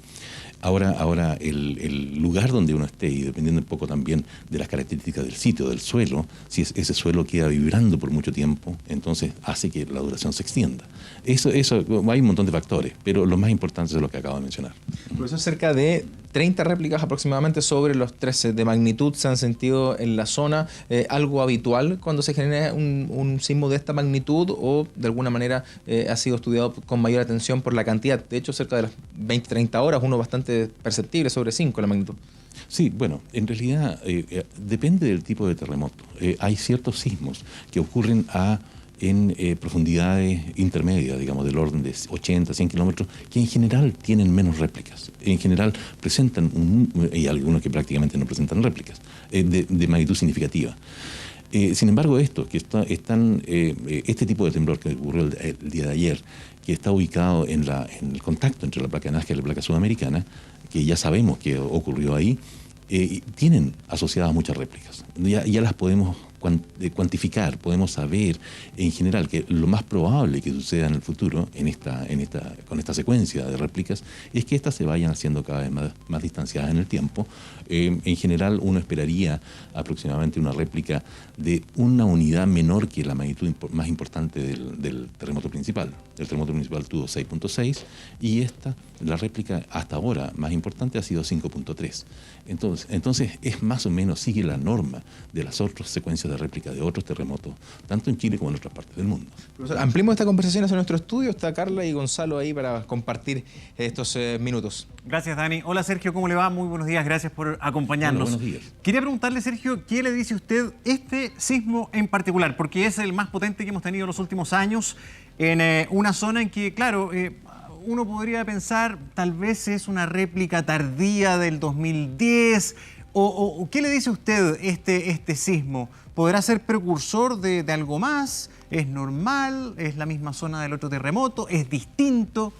Ahora el lugar donde uno esté, y dependiendo un poco también de las características del sitio, del suelo, si ese suelo queda vibrando por mucho tiempo, entonces hace que la duración se extienda. Eso hay un montón de factores, pero lo más importante es lo que acabo de mencionar. Por eso cerca de 30 réplicas aproximadamente sobre los 13 de magnitud se han sentido en la zona. ¿Algo habitual cuando se genera un sismo de esta magnitud o de alguna manera ha sido estudiado con mayor atención por la cantidad? De hecho, cerca de las 20-30 horas, uno bastante perceptible, sobre 5 la magnitud. Sí, bueno, en realidad depende del tipo de terremoto. Hay ciertos sismos que ocurren en profundidades intermedias, digamos, del orden de 80, 100 kilómetros, que en general tienen menos réplicas. En general presentan, y algunos que prácticamente no presentan réplicas, de magnitud significativa. Sin embargo, este tipo de temblor que ocurrió el día de ayer, que está ubicado en el contacto entre la placa de Nazca y la placa sudamericana, que ya sabemos que ocurrió ahí, tienen asociadas muchas réplicas. Ya las podemos cuantificar, podemos saber en general que lo más probable que suceda en el futuro con esta secuencia de réplicas es que éstas se vayan haciendo cada vez más distanciadas en el tiempo. En general uno esperaría aproximadamente una réplica de una unidad menor que la magnitud más importante del terremoto principal. El terremoto principal tuvo 6.6 y la réplica hasta ahora más importante ha sido 5.3. Entonces es más o menos, sigue la norma de las otras secuencias de réplica de otros terremotos, tanto en Chile como en otras partes del mundo. Profesor, ampliemos esta conversación hacia nuestro estudio. Está Carla y Gonzalo ahí para compartir estos minutos. Gracias, Dani. Hola, Sergio, ¿cómo le va? Muy buenos días, gracias por acompañarnos. Hola, buenos días. Quería preguntarle, Sergio, ¿qué le dice usted este sismo en particular? Porque es el más potente que hemos tenido en los últimos años, en una zona en que, claro, uno podría pensar, tal vez es una réplica tardía del 2010, o ¿qué le dice usted este sismo? ¿Podrá ser precursor de algo más? ¿Es normal? ¿Es la misma zona del otro terremoto? ¿Es distinto?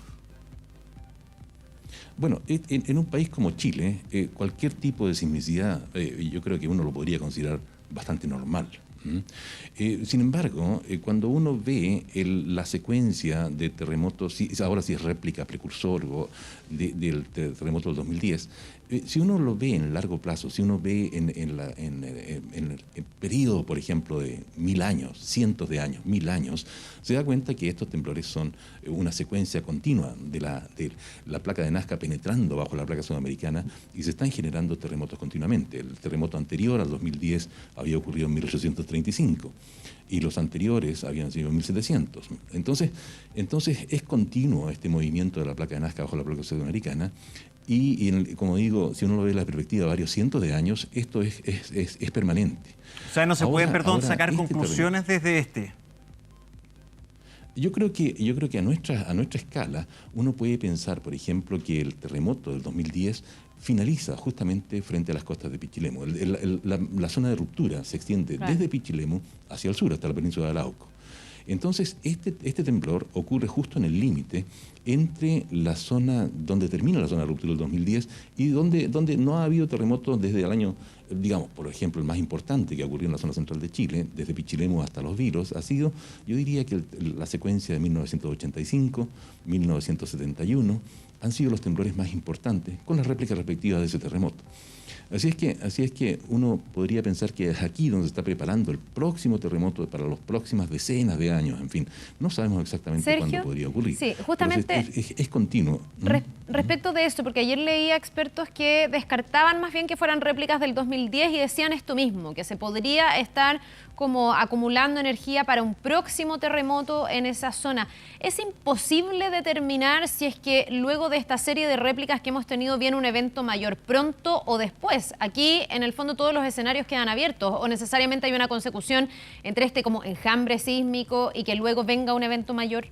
Bueno, en un país como Chile, cualquier tipo de sismicidad, yo creo que uno lo podría considerar bastante normal. Sin embargo, cuando uno ve la secuencia de terremotos, ahora sí es réplica, precursor del terremoto del 2010, si uno lo ve en largo plazo, si uno ve en el periodo, por ejemplo, de 1000 años, cientos de años, 1000 años, se da cuenta que estos temblores son una secuencia continua de la placa de Nazca penetrando bajo la placa sudamericana y se están generando terremotos continuamente. El terremoto anterior al 2010 había ocurrido en 1830 1935 y los anteriores habían sido 1700. Entonces es continuo este movimiento de la placa de Nazca bajo la placa sudamericana y como digo, si uno lo ve desde la perspectiva de varios cientos de años, esto es permanente. O sea, no se pueden, sacar este conclusiones desde este. Yo creo que a nuestra escala uno puede pensar, por ejemplo, que el terremoto del 2010 finaliza justamente frente a las costas de Pichilemu. La zona de ruptura se extiende desde Pichilemu hacia el sur, hasta la península de Arauco. Entonces, este temblor ocurre justo en el límite entre la zona donde termina la zona de ruptura del 2010 y donde no ha habido terremotos desde el año, digamos, por ejemplo, el más importante que ocurrió en la zona central de Chile, desde Pichilemu hasta Los Vilos, ha sido, yo diría que la secuencia de 1985, 1971, han sido los temblores más importantes, con las réplicas respectivas de ese terremoto. Así es que uno podría pensar que es aquí donde se está preparando el próximo terremoto para las próximas decenas de años, en fin. No sabemos exactamente cuándo podría ocurrir. Sí, justamente es continuo. Respecto de esto, porque ayer leía expertos que descartaban más bien que fueran réplicas del 2010 y decían esto mismo, que se podría estar como acumulando energía para un próximo terremoto en esa zona. ¿Es imposible determinar si es que luego de esta serie de réplicas que hemos tenido viene un evento mayor pronto o después? Aquí, en el fondo, todos los escenarios quedan abiertos o necesariamente hay una consecución entre este como enjambre sísmico y que luego venga un evento mayor.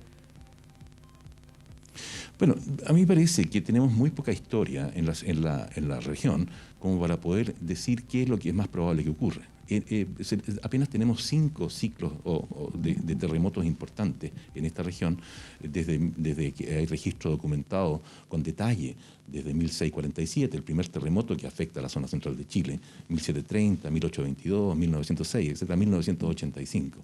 Bueno, a mí me parece que tenemos muy poca historia en la región como para poder decir qué es lo que es más probable que ocurra. Apenas tenemos 5 ciclos de terremotos importantes en esta región, desde que hay registro documentado con detalle, desde 1647, el primer terremoto que afecta a la zona central de Chile, 1730, 1822, 1906, etc., 1985.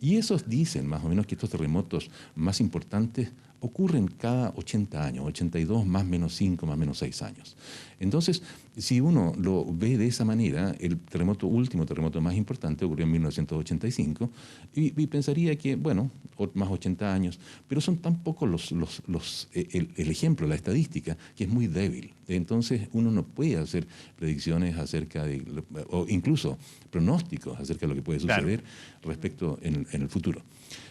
Y esos dicen más o menos que estos terremotos más importantes ocurren cada 80 años, 82 más menos 5 más menos 6 años. Entonces, si uno lo ve de esa manera, el último terremoto más importante ocurrió en 1985 y pensaría que, bueno, más 80 años, pero son tan pocos el ejemplo, la estadística, que es muy débil. Entonces, uno no puede hacer predicciones acerca de, o incluso pronósticos acerca de lo que puede suceder respecto en el futuro.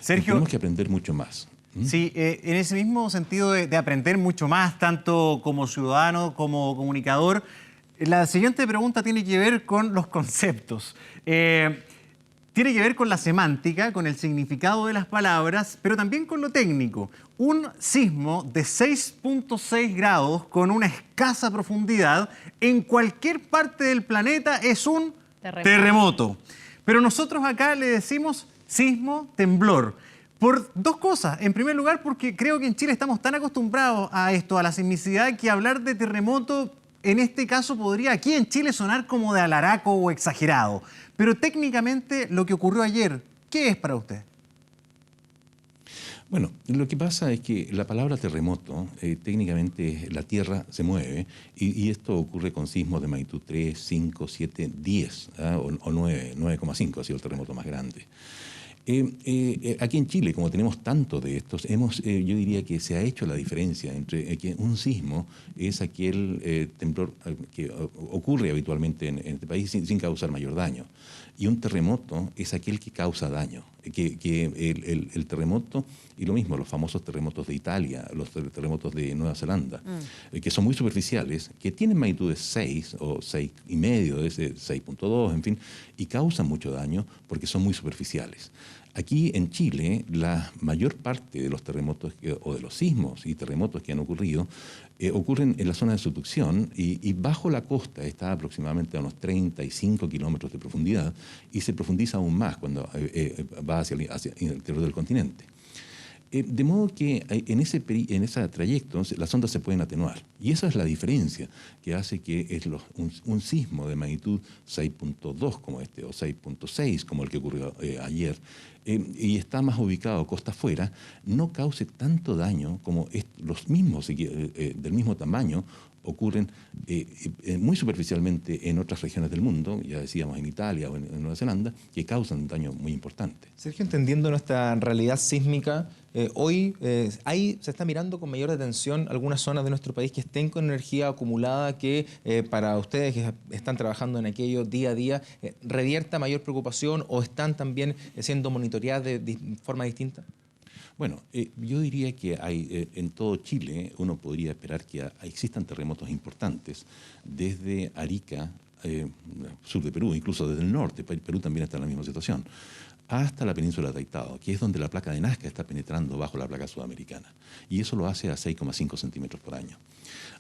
Sergio, tenemos que aprender mucho más. Sí, en ese mismo sentido de aprender mucho más, tanto como ciudadano como comunicador, la siguiente pregunta tiene que ver con los conceptos. Tiene que ver con la semántica, con el significado de las palabras, pero también con lo técnico. Un sismo de 6.6 grados con una escasa profundidad en cualquier parte del planeta es un terremoto. Pero nosotros acá le decimos sismo, temblor. Por dos cosas. En primer lugar, porque creo que en Chile estamos tan acostumbrados a esto, a la sismicidad, que hablar de terremoto en este caso podría aquí en Chile sonar como de alaraco o exagerado. Pero técnicamente lo que ocurrió ayer, ¿qué es para usted? Bueno, lo que pasa es que la palabra terremoto, técnicamente la Tierra se mueve y esto ocurre con sismos de magnitud 3, 5, 7, 10 o 9, 9,5 ha sido el terremoto más grande. Aquí en Chile, como tenemos tanto de estos, yo diría que se ha hecho la diferencia entre que un sismo es aquel temblor que ocurre habitualmente en este país sin causar mayor daño. Y un terremoto es aquel que causa daño. El terremoto, y lo mismo, los famosos terremotos de Italia, los terremotos de Nueva Zelanda, que son muy superficiales, que tienen magnitudes 6 o 6,5, de ese 6.2, en fin, y causan mucho daño porque son muy superficiales. Aquí en Chile, la mayor parte de los terremotos o de los sismos y terremotos que han ocurrido ocurren en la zona de subducción y bajo la costa está aproximadamente a unos 35 kilómetros de profundidad y se profundiza aún más cuando va hacia el interior del continente. De modo que en ese trayecto las ondas se pueden atenuar. Y esa es la diferencia que hace que un sismo de magnitud 6.2 como este o 6.6 como el que ocurrió ayer y está más ubicado costa afuera, no cause tanto daño como los mismos del mismo tamaño ocurren muy superficialmente en otras regiones del mundo, ya decíamos en Italia o en Nueva Zelanda, que causan un daño muy importante. Sergio, entendiendo nuestra realidad sísmica, hoy ahí se está mirando con mayor atención algunas zonas de nuestro país que estén con energía acumulada que para ustedes que están trabajando en aquello día a día, ¿revierta mayor preocupación o están también siendo monitoreadas de forma distinta? Bueno, yo diría que hay en todo Chile uno podría esperar que existan terremotos importantes desde Arica, sur de Perú, incluso desde el norte, Perú también está en la misma situación, hasta la península de Taitao, que es donde la placa de Nazca está penetrando bajo la placa sudamericana. Y eso lo hace a 6,5 centímetros por año.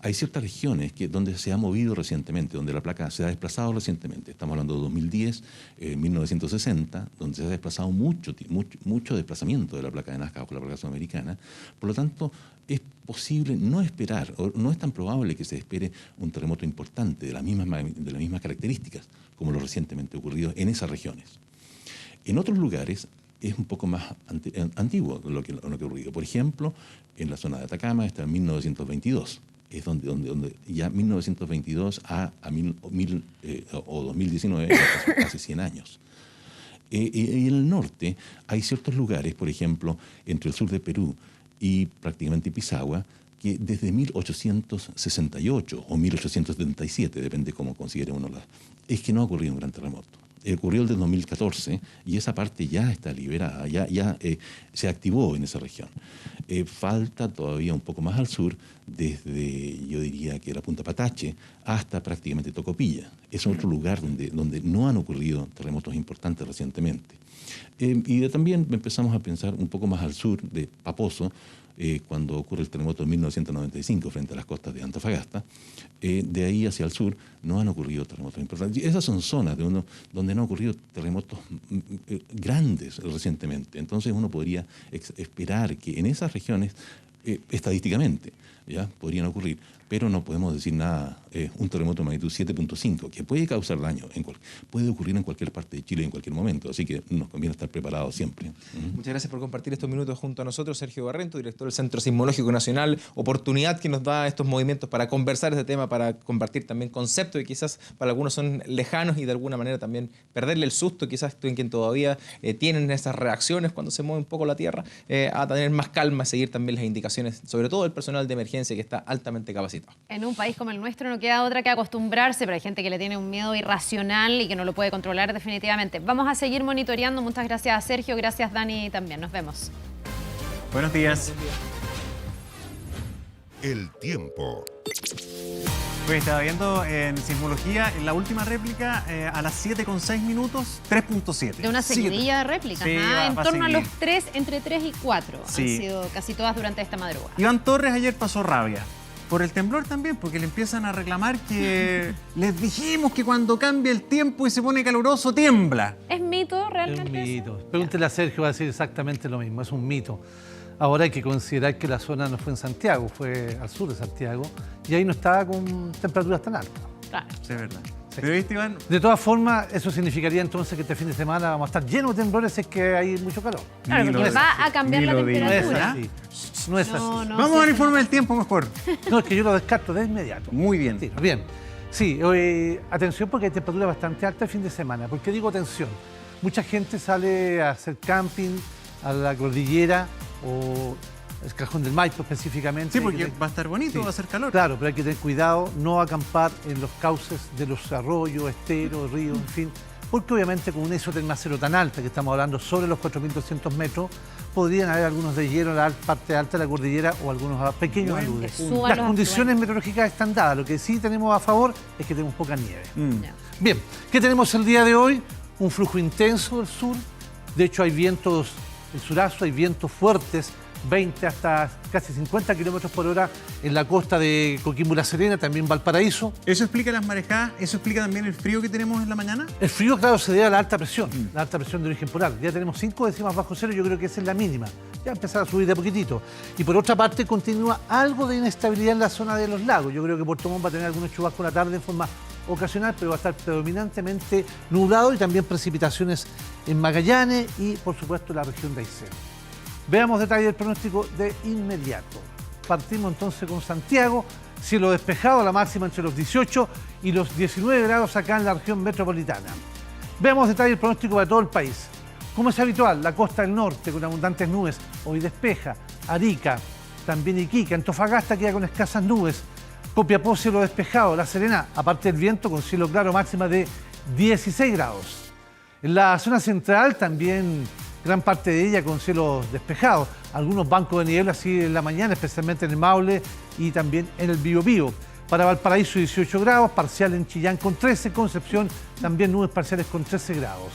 Hay ciertas regiones donde se ha movido recientemente, donde la placa se ha desplazado recientemente. Estamos hablando de 2010, 1960, donde se ha desplazado mucho desplazamiento de la placa de Nazca bajo la placa sudamericana. Por lo tanto, es posible no esperar, o no es tan probable que se espere un terremoto importante de las mismas características como los recientemente ocurridos en esas regiones. En otros lugares es un poco más antiguo lo que ha ocurrido. Por ejemplo, en la zona de Atacama está en 1922. Es donde ya 1922 o 2019, hace 100 años. Y en el norte hay ciertos lugares, por ejemplo, entre el sur de Perú y prácticamente Pisagua, que desde 1868 o 1877, depende cómo considere uno, es que no ha ocurrido un gran terremoto. Ocurrió el de 2014 y esa parte ya está liberada, ya se activó en esa región. Falta todavía un poco más al sur, desde, yo diría que la Punta Patache hasta prácticamente Tocopilla. Es otro lugar donde no han ocurrido terremotos importantes recientemente. Y también empezamos a pensar un poco más al sur de Paposo, cuando ocurre el terremoto de 1995 frente a las costas de Antofagasta. De ahí hacia el sur no han ocurrido terremotos importantes. Esas son zonas donde no han ocurrido terremotos grandes recientemente. Entonces uno podría esperar que en esas regiones, estadísticamente, ya podrían ocurrir, pero no podemos decir nada. Un terremoto de magnitud 7.5, que puede causar daño, puede ocurrir en cualquier parte de Chile en cualquier momento, así que nos conviene estar preparados siempre. Muchas gracias por compartir estos minutos junto a nosotros, Sergio Barrento, director del Centro Sismológico Nacional. Oportunidad que nos da estos movimientos para conversar este tema, para compartir también conceptos que quizás para algunos son lejanos y de alguna manera también perderle el susto, quizás en quien todavía tienen esas reacciones cuando se mueve un poco la tierra, a tener más calma, seguir también las indicaciones, sobre todo el personal de emergencia que está altamente capacitado. En un país como el nuestro no queda otra que acostumbrarse, pero hay gente que le tiene un miedo irracional y que no lo puede controlar definitivamente. Vamos a seguir monitoreando. Muchas gracias a Sergio, gracias Dani también. Nos vemos. Buenos días. El tiempo. Pues estaba viendo en sismología, en la última réplica, a las 7:06 minutos, 3.7. De una seguidilla de réplicas, sí, en torno a seguir. los 3, entre 3 y 4. Sí. Han sido casi todas durante esta madrugada. Iván Torres ayer pasó rabia. Por el temblor también, porque le empiezan a reclamar que les dijimos que cuando cambia el tiempo y se pone caluroso, tiembla. ¿Es mito realmente? Es un mito. Pregúntele a Sergio, va a decir exactamente lo mismo, es un mito. Ahora hay que considerar que la zona no fue en Santiago, fue al sur de Santiago, y ahí no estaba con temperaturas tan altas. Claro. Sí, es verdad. Pero viste, Iván. De todas formas, eso significaría entonces que este fin de semana vamos a estar llenos de temblores si es que hay mucho calor. Claro, porque va a cambiar la temperatura. No es así. Vamos al informe del tiempo mejor. No, es que yo lo descarto de inmediato. Muy bien. Sí, bien. Sí, atención porque hay temperatura bastante alta el fin de semana. ¿Por qué digo atención? Mucha gente sale a hacer camping a la cordillera o el Cajón del Maipo específicamente. Sí, porque va a estar bonito, sí, va a hacer calor. Claro, pero hay que tener cuidado, no acampar en los cauces de los arroyos, esteros, ríos, en fin, porque obviamente con una isotermia tan alta, que estamos hablando sobre los 4.200 metros, podrían haber algunos de hielo en la parte alta de la cordillera o algunos pequeños aludes. Las condiciones meteorológicas están dadas, lo que sí tenemos a favor es que tenemos poca nieve. Bien, ¿qué tenemos el día de hoy? Un flujo intenso del sur, de hecho hay vientos, el surazo, hay vientos fuertes, 20 hasta casi 50 kilómetros por hora en la costa de Coquimbo y La Serena, también Valparaíso. ¿Eso explica las marejadas? ¿Eso explica también el frío que tenemos en la mañana? El frío, claro, se debe a la alta presión de origen polar. Ya tenemos 5 décimas bajo cero, yo creo que esa es la mínima. Ya empezar a subir de a poquitito. Y por otra parte, continúa algo de inestabilidad en la zona de los lagos. Yo creo que Puerto Montt va a tener algunos chubascos la tarde en forma ocasional, pero va a estar predominantemente nublado y también precipitaciones en Magallanes y, por supuesto, la región de Aysén. Veamos detalles del pronóstico de inmediato. Partimos entonces con Santiago. cielo despejado, la máxima entre los 18 y los 19 grados acá en la región metropolitana. Veamos detalles del pronóstico para todo el país. Como es habitual, la costa del norte con abundantes nubes, hoy despeja. Arica, también Iquique, Antofagasta queda con escasas nubes. Copiapó, cielo despejado. La Serena, aparte del viento, con cielo claro, máxima de 16 grados. En la zona central también gran parte de ella con cielos despejados. Algunos bancos de niebla así en la mañana, especialmente en el Maule y también en el Biobío. Para Valparaíso 18 grados, parcial en Chillán con 13, Concepción también nubes parciales con 13 grados.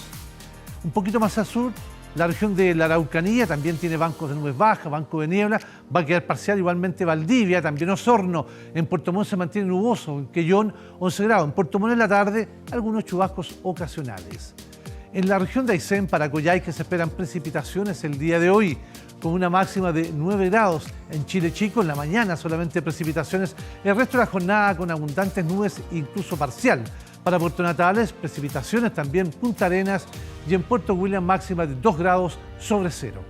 Un poquito más al sur, la región de la Araucanía también tiene bancos de nubes bajas, banco de niebla, va a quedar parcial igualmente Valdivia, también Osorno, en Puerto Montt se mantiene nuboso, en Quellón 11 grados, en Puerto Montt en la tarde algunos chubascos ocasionales. En la región de Aysén, Paracoyay, que se esperan precipitaciones el día de hoy, con una máxima de 9 grados. En Chile Chico, en la mañana solamente precipitaciones, el resto de la jornada con abundantes nubes, incluso parcial. Para Puerto Natales, precipitaciones también Punta Arenas y en Puerto William máxima de 2 grados sobre cero.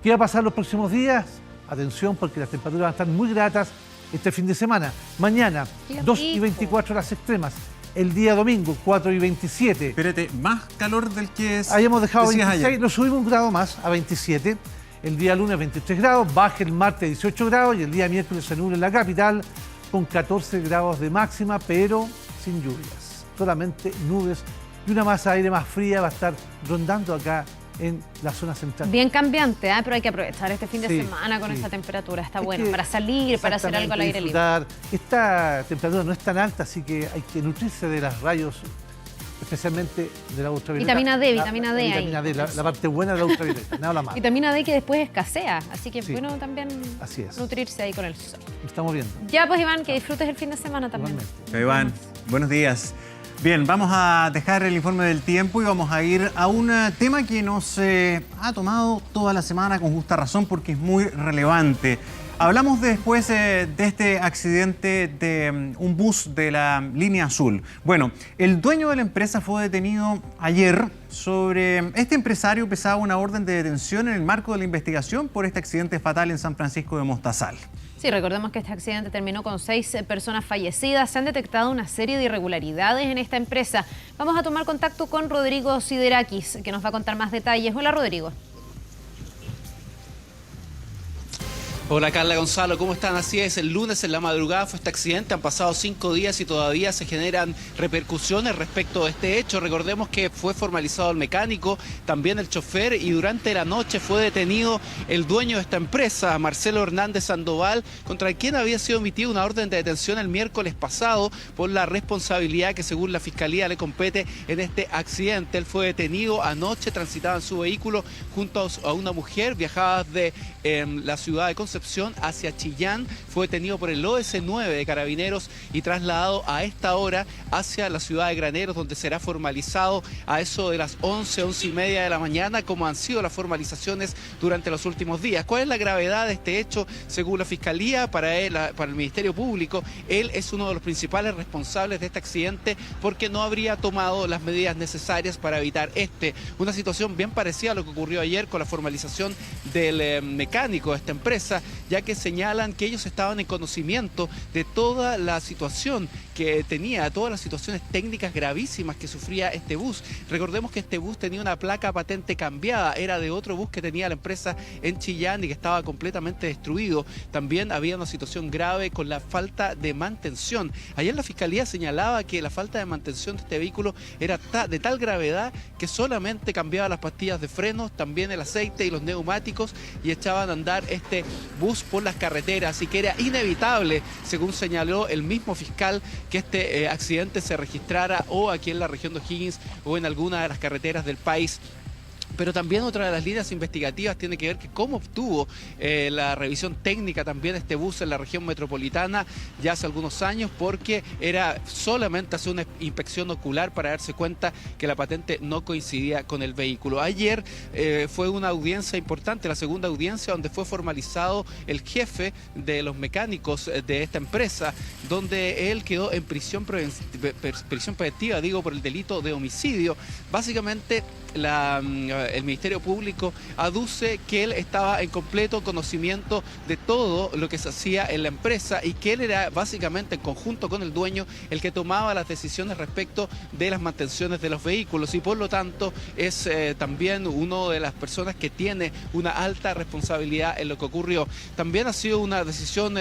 ¿Qué va a pasar los próximos días? Atención, porque las temperaturas van a estar muy gratas este fin de semana. Mañana, 2 y 24 horas extremas. El día domingo, 4 y 27. Espérate, más calor del que es. Ahí hemos dejado 26, ayer. Lo subimos un grado más a 27. El día lunes 23 grados, baja el martes 18 grados y el día miércoles se nubla en la capital con 14 grados de máxima, pero sin lluvias. Solamente nubes y una masa de aire más fría va a estar rondando acá en la zona central. Bien cambiante, ¿eh? Pero hay que aprovechar este fin de Sí, semana con sí. esta temperatura. Está Es bueno que para salir, para hacer algo al aire libre. disfrutar. Esta temperatura no es tan alta, así que hay que nutrirse de los rayos, especialmente de la ultravioleta. Vitamina D, vitamina D ahí. Vitamina D, la parte buena de la ultravioleta, nada la mala. Vitamina D que después escasea, así que Sí. bueno también Así es. nutrirse ahí con el sol. Estamos viendo. Ya pues Iván, que disfrutes el fin de semana también. Iván, buenos días. Bien, vamos a dejar el informe del tiempo y vamos a ir a un tema que nos ha tomado toda la semana con justa razón porque es muy relevante. Hablamos después de este accidente de un bus de la línea azul. Bueno, el dueño de la empresa fue detenido ayer. Este empresario pesaba una orden de detención en el marco de la investigación por este accidente fatal en San Francisco de Mostazal. Sí, recordemos que este accidente terminó con 6 personas fallecidas. Se han detectado una serie de irregularidades en esta empresa. Vamos a tomar contacto con Rodrigo Siderakis, que nos va a contar más detalles. Hola, Rodrigo. Hola Carla, Gonzalo, ¿cómo están? Así es, el lunes en la madrugada fue este accidente, han pasado 5 días y todavía se generan repercusiones respecto a este hecho. Recordemos que fue formalizado el mecánico, también el chofer y durante la noche fue detenido el dueño de esta empresa, Marcelo Hernández Sandoval, contra quien había sido emitida una orden de detención el miércoles pasado por la responsabilidad que según la Fiscalía le compete en este accidente. Él fue detenido anoche, transitaba en su vehículo junto a una mujer, viajaba de la ciudad de Concepción hacia Chillán, fue detenido por el OS9 de Carabineros y trasladado a esta hora hacia la ciudad de Graneros, donde será formalizado a eso de las 11 y media de la mañana, como han sido las formalizaciones durante los últimos días. ¿Cuál es la gravedad de este hecho? Según la Fiscalía, para el Ministerio Público, él es uno de los principales responsables de este accidente porque no habría tomado las medidas necesarias para evitar una situación bien parecida a lo que ocurrió ayer con la formalización del mecánico de esta empresa, ya que señalan que ellos estaban en conocimiento de toda la situación que tenía, todas las situaciones técnicas gravísimas que sufría este bus. Recordemos que este bus tenía una placa patente cambiada, era de otro bus que tenía la empresa en Chillán y que estaba completamente destruido. También había una situación grave con la falta de mantención. Ayer la Fiscalía señalaba que la falta de mantención de este vehículo era de tal gravedad que solamente cambiaba las pastillas de frenos, también el aceite y los neumáticos y echaban a andar este bus por las carreteras y que era inevitable, según señaló el mismo fiscal, que este accidente se registrara o aquí en la región de O'Higgins o en alguna de las carreteras del país. Pero también otra de las líneas investigativas tiene que ver que cómo obtuvo la revisión técnica también este bus en la región metropolitana ya hace algunos años, porque era solamente hacer una inspección ocular para darse cuenta que la patente no coincidía con el vehículo. Ayer fue una audiencia importante, la segunda audiencia, donde fue formalizado el jefe de los mecánicos de esta empresa, donde él quedó en prisión preventiva, por el delito de homicidio. Básicamente el Ministerio Público aduce que él estaba en completo conocimiento de todo lo que se hacía en la empresa y que él era básicamente en conjunto con el dueño el que tomaba las decisiones respecto de las mantenciones de los vehículos, y por lo tanto es también una de las personas que tiene una alta responsabilidad en lo que ocurrió. También ha sido una decisión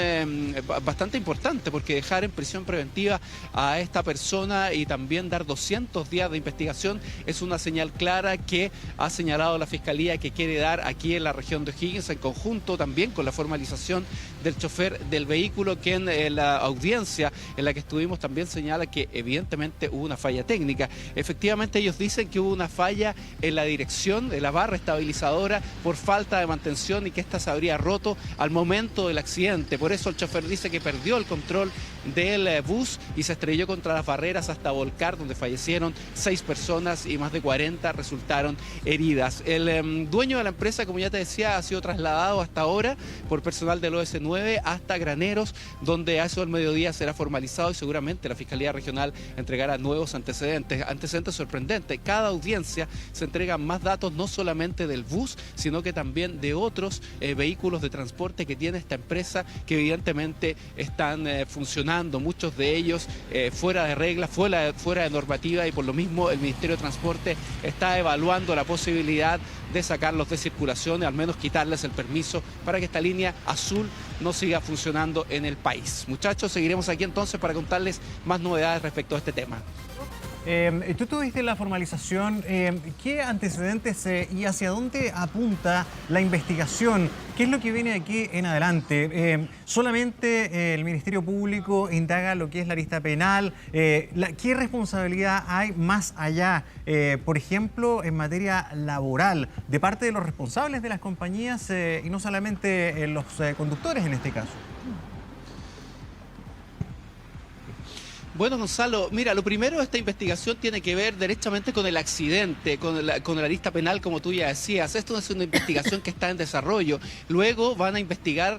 bastante importante, porque dejar en prisión preventiva a esta persona y también dar 200 días de investigación es una señal clara que ha señalado la Fiscalía que quiere dar aquí en la región de O'Higgins, en conjunto también con la formalización del chofer del vehículo, que en la audiencia en la que estuvimos también señala que evidentemente hubo una falla técnica. Efectivamente ellos dicen que hubo una falla en la dirección de la barra estabilizadora por falta de mantención y que ésta se habría roto al momento del accidente. Por eso el chofer dice que perdió el control del bus y se estrelló contra las barreras hasta volcar, donde fallecieron 6 personas y más de 40 resultaron heridas. El dueño de la empresa, como ya te decía, ha sido trasladado hasta ahora por personal del OS9 hasta Graneros, donde a eso del mediodía será formalizado y seguramente la Fiscalía Regional entregará nuevos antecedentes sorprendentes. Cada audiencia se entregan más datos, no solamente del bus, sino que también de otros vehículos de transporte que tiene esta empresa, que evidentemente están funcionando, muchos de ellos fuera de reglas, fuera de normativa, y por lo mismo el Ministerio de Transporte está evaluando la posibilidad de sacarlos de circulación y al menos quitarles el permiso para que esta línea azul no siga funcionando en el país. Muchachos, seguiremos aquí entonces para contarles más novedades respecto a este tema. Tú tuviste la formalización, ¿qué antecedentes y hacia dónde apunta la investigación? ¿Qué es lo que viene de aquí en adelante? ¿Solamente el Ministerio Público indaga lo que es la lista penal? ¿Qué responsabilidad hay más allá, por ejemplo, en materia laboral, de parte de los responsables de las compañías y no solamente los conductores en este caso? Bueno, Gonzalo, mira, lo primero de esta investigación tiene que ver derechamente con el accidente, con la lista penal, como tú ya decías. Esto es una investigación que está en desarrollo. Luego van a investigar,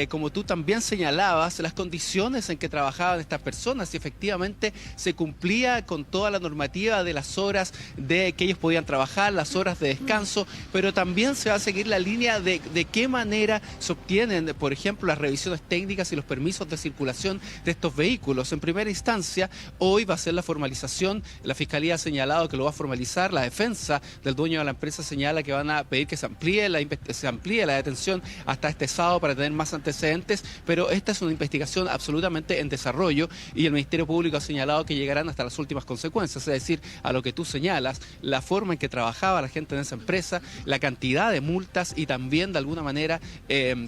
como tú también señalabas, las condiciones en que trabajaban estas personas, si efectivamente se cumplía con toda la normativa de las horas de que ellos podían trabajar, las horas de descanso, pero también se va a seguir la línea de qué manera se obtienen, por ejemplo, las revisiones técnicas y los permisos de circulación de estos vehículos. En primera instancia, hoy va a ser la formalización. La Fiscalía ha señalado que lo va a formalizar. La defensa del dueño de la empresa señala que van a pedir que se amplíe la detención hasta este sábado para tener más antecedentes, pero esta es una investigación absolutamente en desarrollo y el Ministerio Público ha señalado que llegarán hasta las últimas consecuencias, es decir, a lo que tú señalas, la forma en que trabajaba la gente en esa empresa, la cantidad de multas y también de alguna manera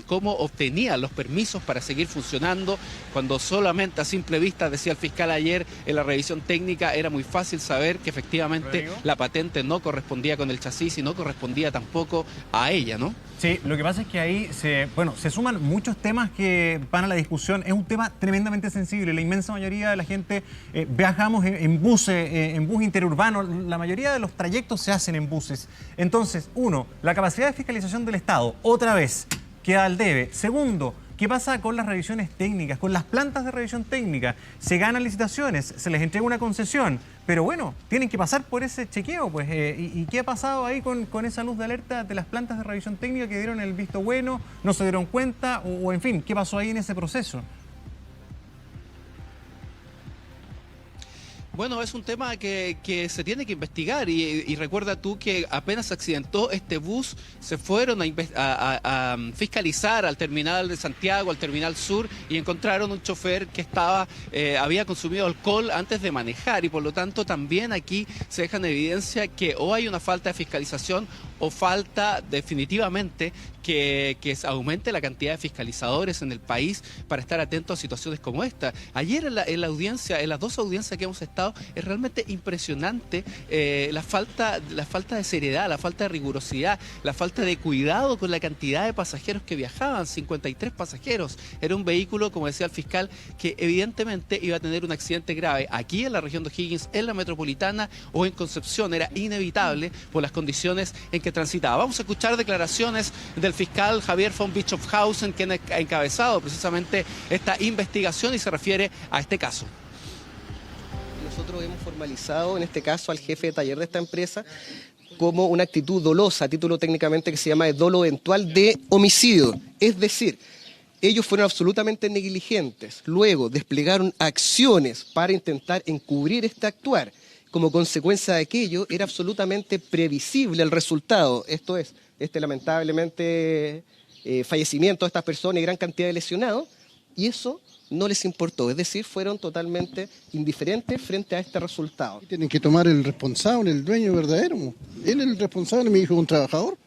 cómo obtenían los permisos para seguir funcionando, cuando solamente a simple vista, decía el fiscal ayer en la revisión técnica, era muy fácil saber que efectivamente la patente no correspondía con el chasis y no correspondía tampoco a ella, ¿no? Sí, lo que pasa es que ahí se suman muchos temas que van a la discusión. Es un tema tremendamente sensible. La inmensa mayoría de la gente viajamos en bus interurbano. La mayoría de los trayectos se hacen en buses. Entonces, uno, la capacidad de fiscalización del Estado, otra vez, queda al debe. Segundo, ¿qué pasa con las revisiones técnicas, con las plantas de revisión técnica? Se ganan licitaciones, se les entrega una concesión, pero bueno, tienen que pasar por ese chequeo, pues. ¿Y qué ha pasado ahí con esa luz de alerta de las plantas de revisión técnica que dieron el visto bueno, no se dieron cuenta, o en fin, qué pasó ahí en ese proceso? Bueno, es un tema que se tiene que investigar y recuerda tú que apenas se accidentó este bus, se fueron a fiscalizar al terminal de Santiago, al terminal sur, y encontraron un chofer que había consumido alcohol antes de manejar, y por lo tanto también aquí se deja en evidencia que o hay una falta de fiscalización o falta definitivamente que se aumente la cantidad de fiscalizadores en el país para estar atentos a situaciones como esta. Ayer en la audiencia, en las dos audiencias que hemos estado, es realmente impresionante la falta de seriedad, la falta de rigurosidad, la falta de cuidado con la cantidad de pasajeros que viajaban, 53 pasajeros. Era un vehículo, como decía el fiscal, que evidentemente iba a tener un accidente grave aquí en la región de O'Higgins, en la metropolitana o en Concepción. Era inevitable por las condiciones en que transitaba. Vamos a escuchar declaraciones del fiscal Javier von Bischofhausen, quien ha encabezado precisamente esta investigación y se refiere a este caso. Nosotros hemos formalizado en este caso al jefe de taller de esta empresa como una actitud dolosa, título técnicamente que se llama de dolo eventual de homicidio. Es decir, ellos fueron absolutamente negligentes. Luego desplegaron acciones para intentar encubrir este actuar. Como consecuencia de aquello, era absolutamente previsible el resultado. Esto es, lamentablemente fallecimiento de estas personas y gran cantidad de lesionados. Y eso no les importó. Es decir, fueron totalmente indiferentes frente a este resultado. Tienen que tomar el responsable, el dueño verdadero. Él es el responsable, mi hijo es un trabajador.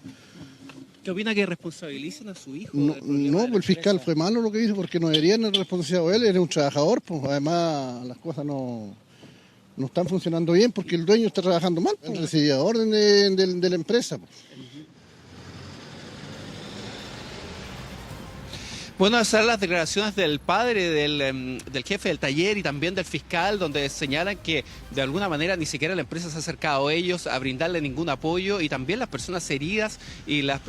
¿Qué opina que responsabilicen a su hijo? No, el fiscal fue malo lo que hizo porque no deberían el responsable. Él era un trabajador, pues además las cosas no están funcionando bien porque el dueño está trabajando mal, pues, recibía orden de la empresa. Pues. Bueno, esas son las declaraciones del padre del jefe del taller y también del fiscal, donde señalan que de alguna manera ni siquiera la empresa se ha acercado a ellos a brindarle ningún apoyo, y también las personas heridas y las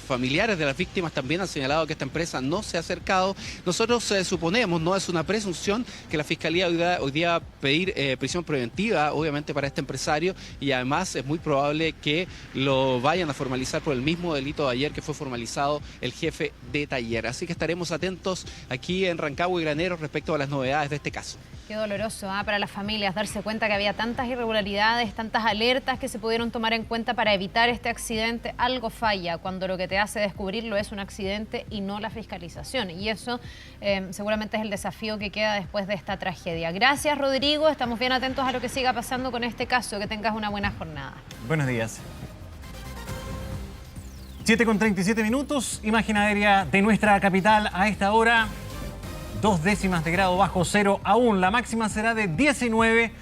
familiares de las víctimas también han señalado que esta empresa no se ha acercado. Nosotros suponemos, no es una presunción, que la Fiscalía hoy día va a pedir prisión preventiva, obviamente, para este empresario, y además es muy probable que lo vayan a formalizar por el mismo delito de ayer que fue formalizado el jefe de taller. Así que estaremos atentos aquí en Rancagua y Graneros respecto a las novedades de este caso. Qué doloroso para las familias darse cuenta que había tantas irregularidades, tantas alertas que se pudieron tomar en cuenta para evitar este accidente. Algo falla cuando lo que te hace descubrirlo es un accidente y no la fiscalización. Y eso seguramente es el desafío que queda después de esta tragedia. Gracias, Rodrigo. Estamos bien atentos a lo que siga pasando con este caso. Que tengas una buena jornada. Buenos días. 7:37 minutos, imagen aérea de nuestra capital a esta hora, 2 décimas de grado bajo cero aún. La máxima será de 19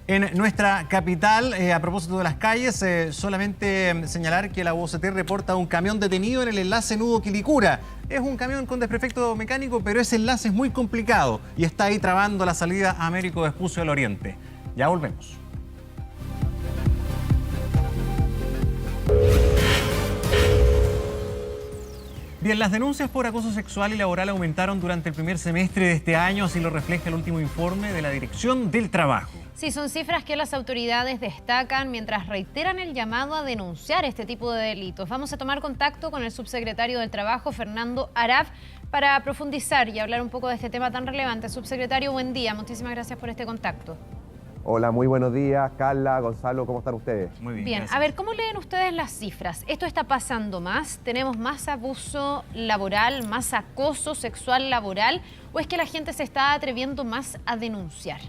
en nuestra capital. A propósito de las calles, solamente señalar que la UOCT reporta un camión detenido en el enlace Nudo-Quilicura. Es un camión con desperfecto mecánico, pero ese enlace es muy complicado y está ahí trabando la salida a Américo Vespucio del Oriente. Ya volvemos. Bien, las denuncias por acoso sexual y laboral aumentaron durante el primer semestre de este año, así lo refleja el último informe de la Dirección del Trabajo. Sí, son cifras que las autoridades destacan mientras reiteran el llamado a denunciar este tipo de delitos. Vamos a tomar contacto con el subsecretario del Trabajo, Fernando Araf, para profundizar y hablar un poco de este tema tan relevante. Subsecretario, buen día. Muchísimas gracias por este contacto. Hola, muy buenos días. Carla, Gonzalo, ¿cómo están ustedes? Muy bien. Bien, gracias. a ver, ¿cómo leen ustedes las cifras? ¿Esto está pasando más? ¿Tenemos más abuso laboral, más acoso sexual laboral? ¿O es que la gente se está atreviendo más a denunciar?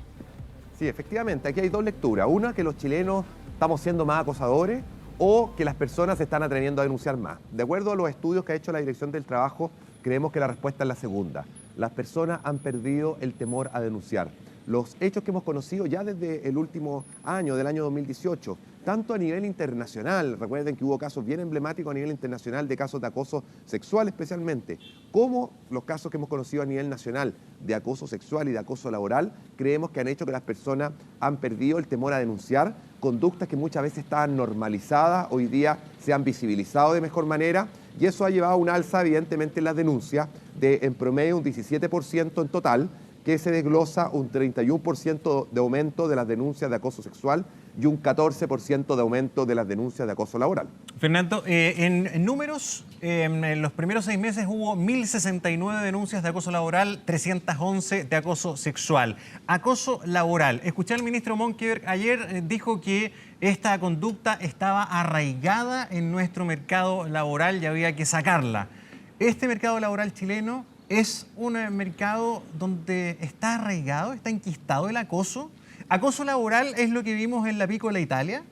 Sí, efectivamente, aquí hay dos lecturas. Una, que los chilenos estamos siendo más acosadores, o que las personas se están atreviendo a denunciar más. De acuerdo a los estudios que ha hecho la Dirección del Trabajo, creemos que la respuesta es la segunda. Las personas han perdido el temor a denunciar. Los hechos que hemos conocido ya desde el último año, del año 2018, tanto a nivel internacional, recuerden que hubo casos bien emblemáticos a nivel internacional de casos de acoso sexual especialmente, como los casos que hemos conocido a nivel nacional de acoso sexual y de acoso laboral, creemos que han hecho que las personas han perdido el temor a denunciar conductas que muchas veces estaban normalizadas, hoy día se han visibilizado de mejor manera, y eso ha llevado a un alza evidentemente en las denuncias de en promedio un 17% en total, que se desglosa un 31% de aumento de las denuncias de acoso sexual y un 14% de aumento de las denuncias de acoso laboral. Fernando, en números, en los primeros 6 meses hubo 1.069 denuncias de acoso laboral, 311 de acoso sexual. Acoso laboral. Escuché al ministro Monkeberg ayer, dijo que esta conducta estaba arraigada en nuestro mercado laboral y había que sacarla. Este mercado laboral chileno es un mercado donde está arraigado, está enquistado el acoso. ¿Acoso laboral es lo que vimos en la Piccola Italia?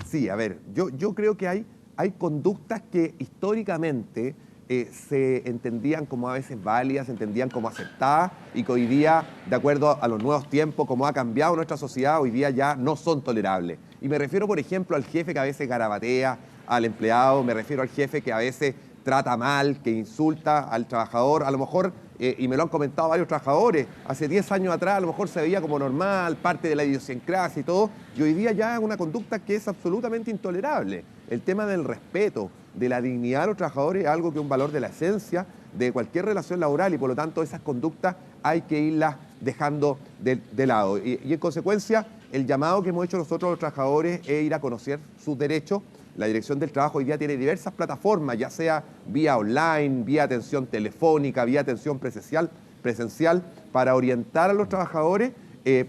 Sí, a ver, yo creo que hay conductas que históricamente se entendían como a veces válidas, se entendían como aceptadas y que hoy día, de acuerdo a los nuevos tiempos, como ha cambiado nuestra sociedad, hoy día ya no son tolerables. Y me refiero, por ejemplo, al jefe que a veces garabatea al empleado, me refiero al jefe que a veces trata mal, que insulta al trabajador, a lo mejor, y me lo han comentado varios trabajadores, hace 10 años atrás a lo mejor se veía como normal, parte de la idiosincrasia y todo, y hoy día ya es una conducta que es absolutamente intolerable. El tema del respeto, de la dignidad de los trabajadores es algo que es un valor de la esencia de cualquier relación laboral y por lo tanto esas conductas hay que irlas dejando de lado. Y en consecuencia, el llamado que hemos hecho nosotros los trabajadores es ir a conocer sus derechos. La Dirección del Trabajo hoy día tiene diversas plataformas, ya sea vía online, vía atención telefónica, vía atención presencial para orientar a los trabajadores,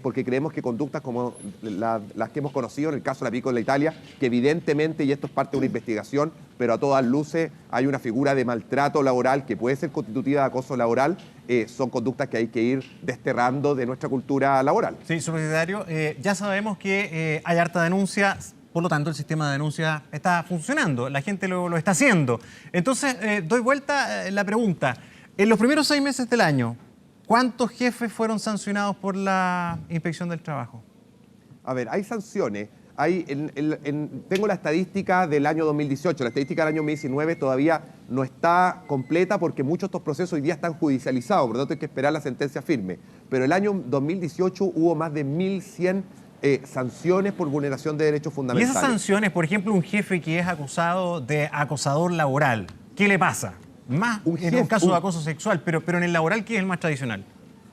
porque creemos que conductas como las que hemos conocido en el caso de la Piccola Italia, que evidentemente, y esto es parte de una investigación, pero a todas luces hay una figura de maltrato laboral que puede ser constitutiva de acoso laboral, son conductas que hay que ir desterrando de nuestra cultura laboral. Sí, subsecretario, ya sabemos que hay harta denuncia. Por lo tanto, el sistema de denuncia está funcionando, la gente lo está haciendo. Entonces, doy vuelta la pregunta. En los primeros 6 meses del año, ¿cuántos jefes fueron sancionados por la Inspección del Trabajo? A ver, hay sanciones. Tengo la estadística del año 2018. La estadística del año 2019 todavía no está completa porque muchos de estos procesos hoy día están judicializados, por lo tanto hay que esperar la sentencia firme. Pero el año 2018 hubo más de 1.100 sanciones por vulneración de derechos fundamentales. Y esas sanciones, por ejemplo, un jefe que es acusado de acosador laboral, ¿qué le pasa? Más en un caso de acoso sexual, pero en el laboral, ¿qué es el más tradicional?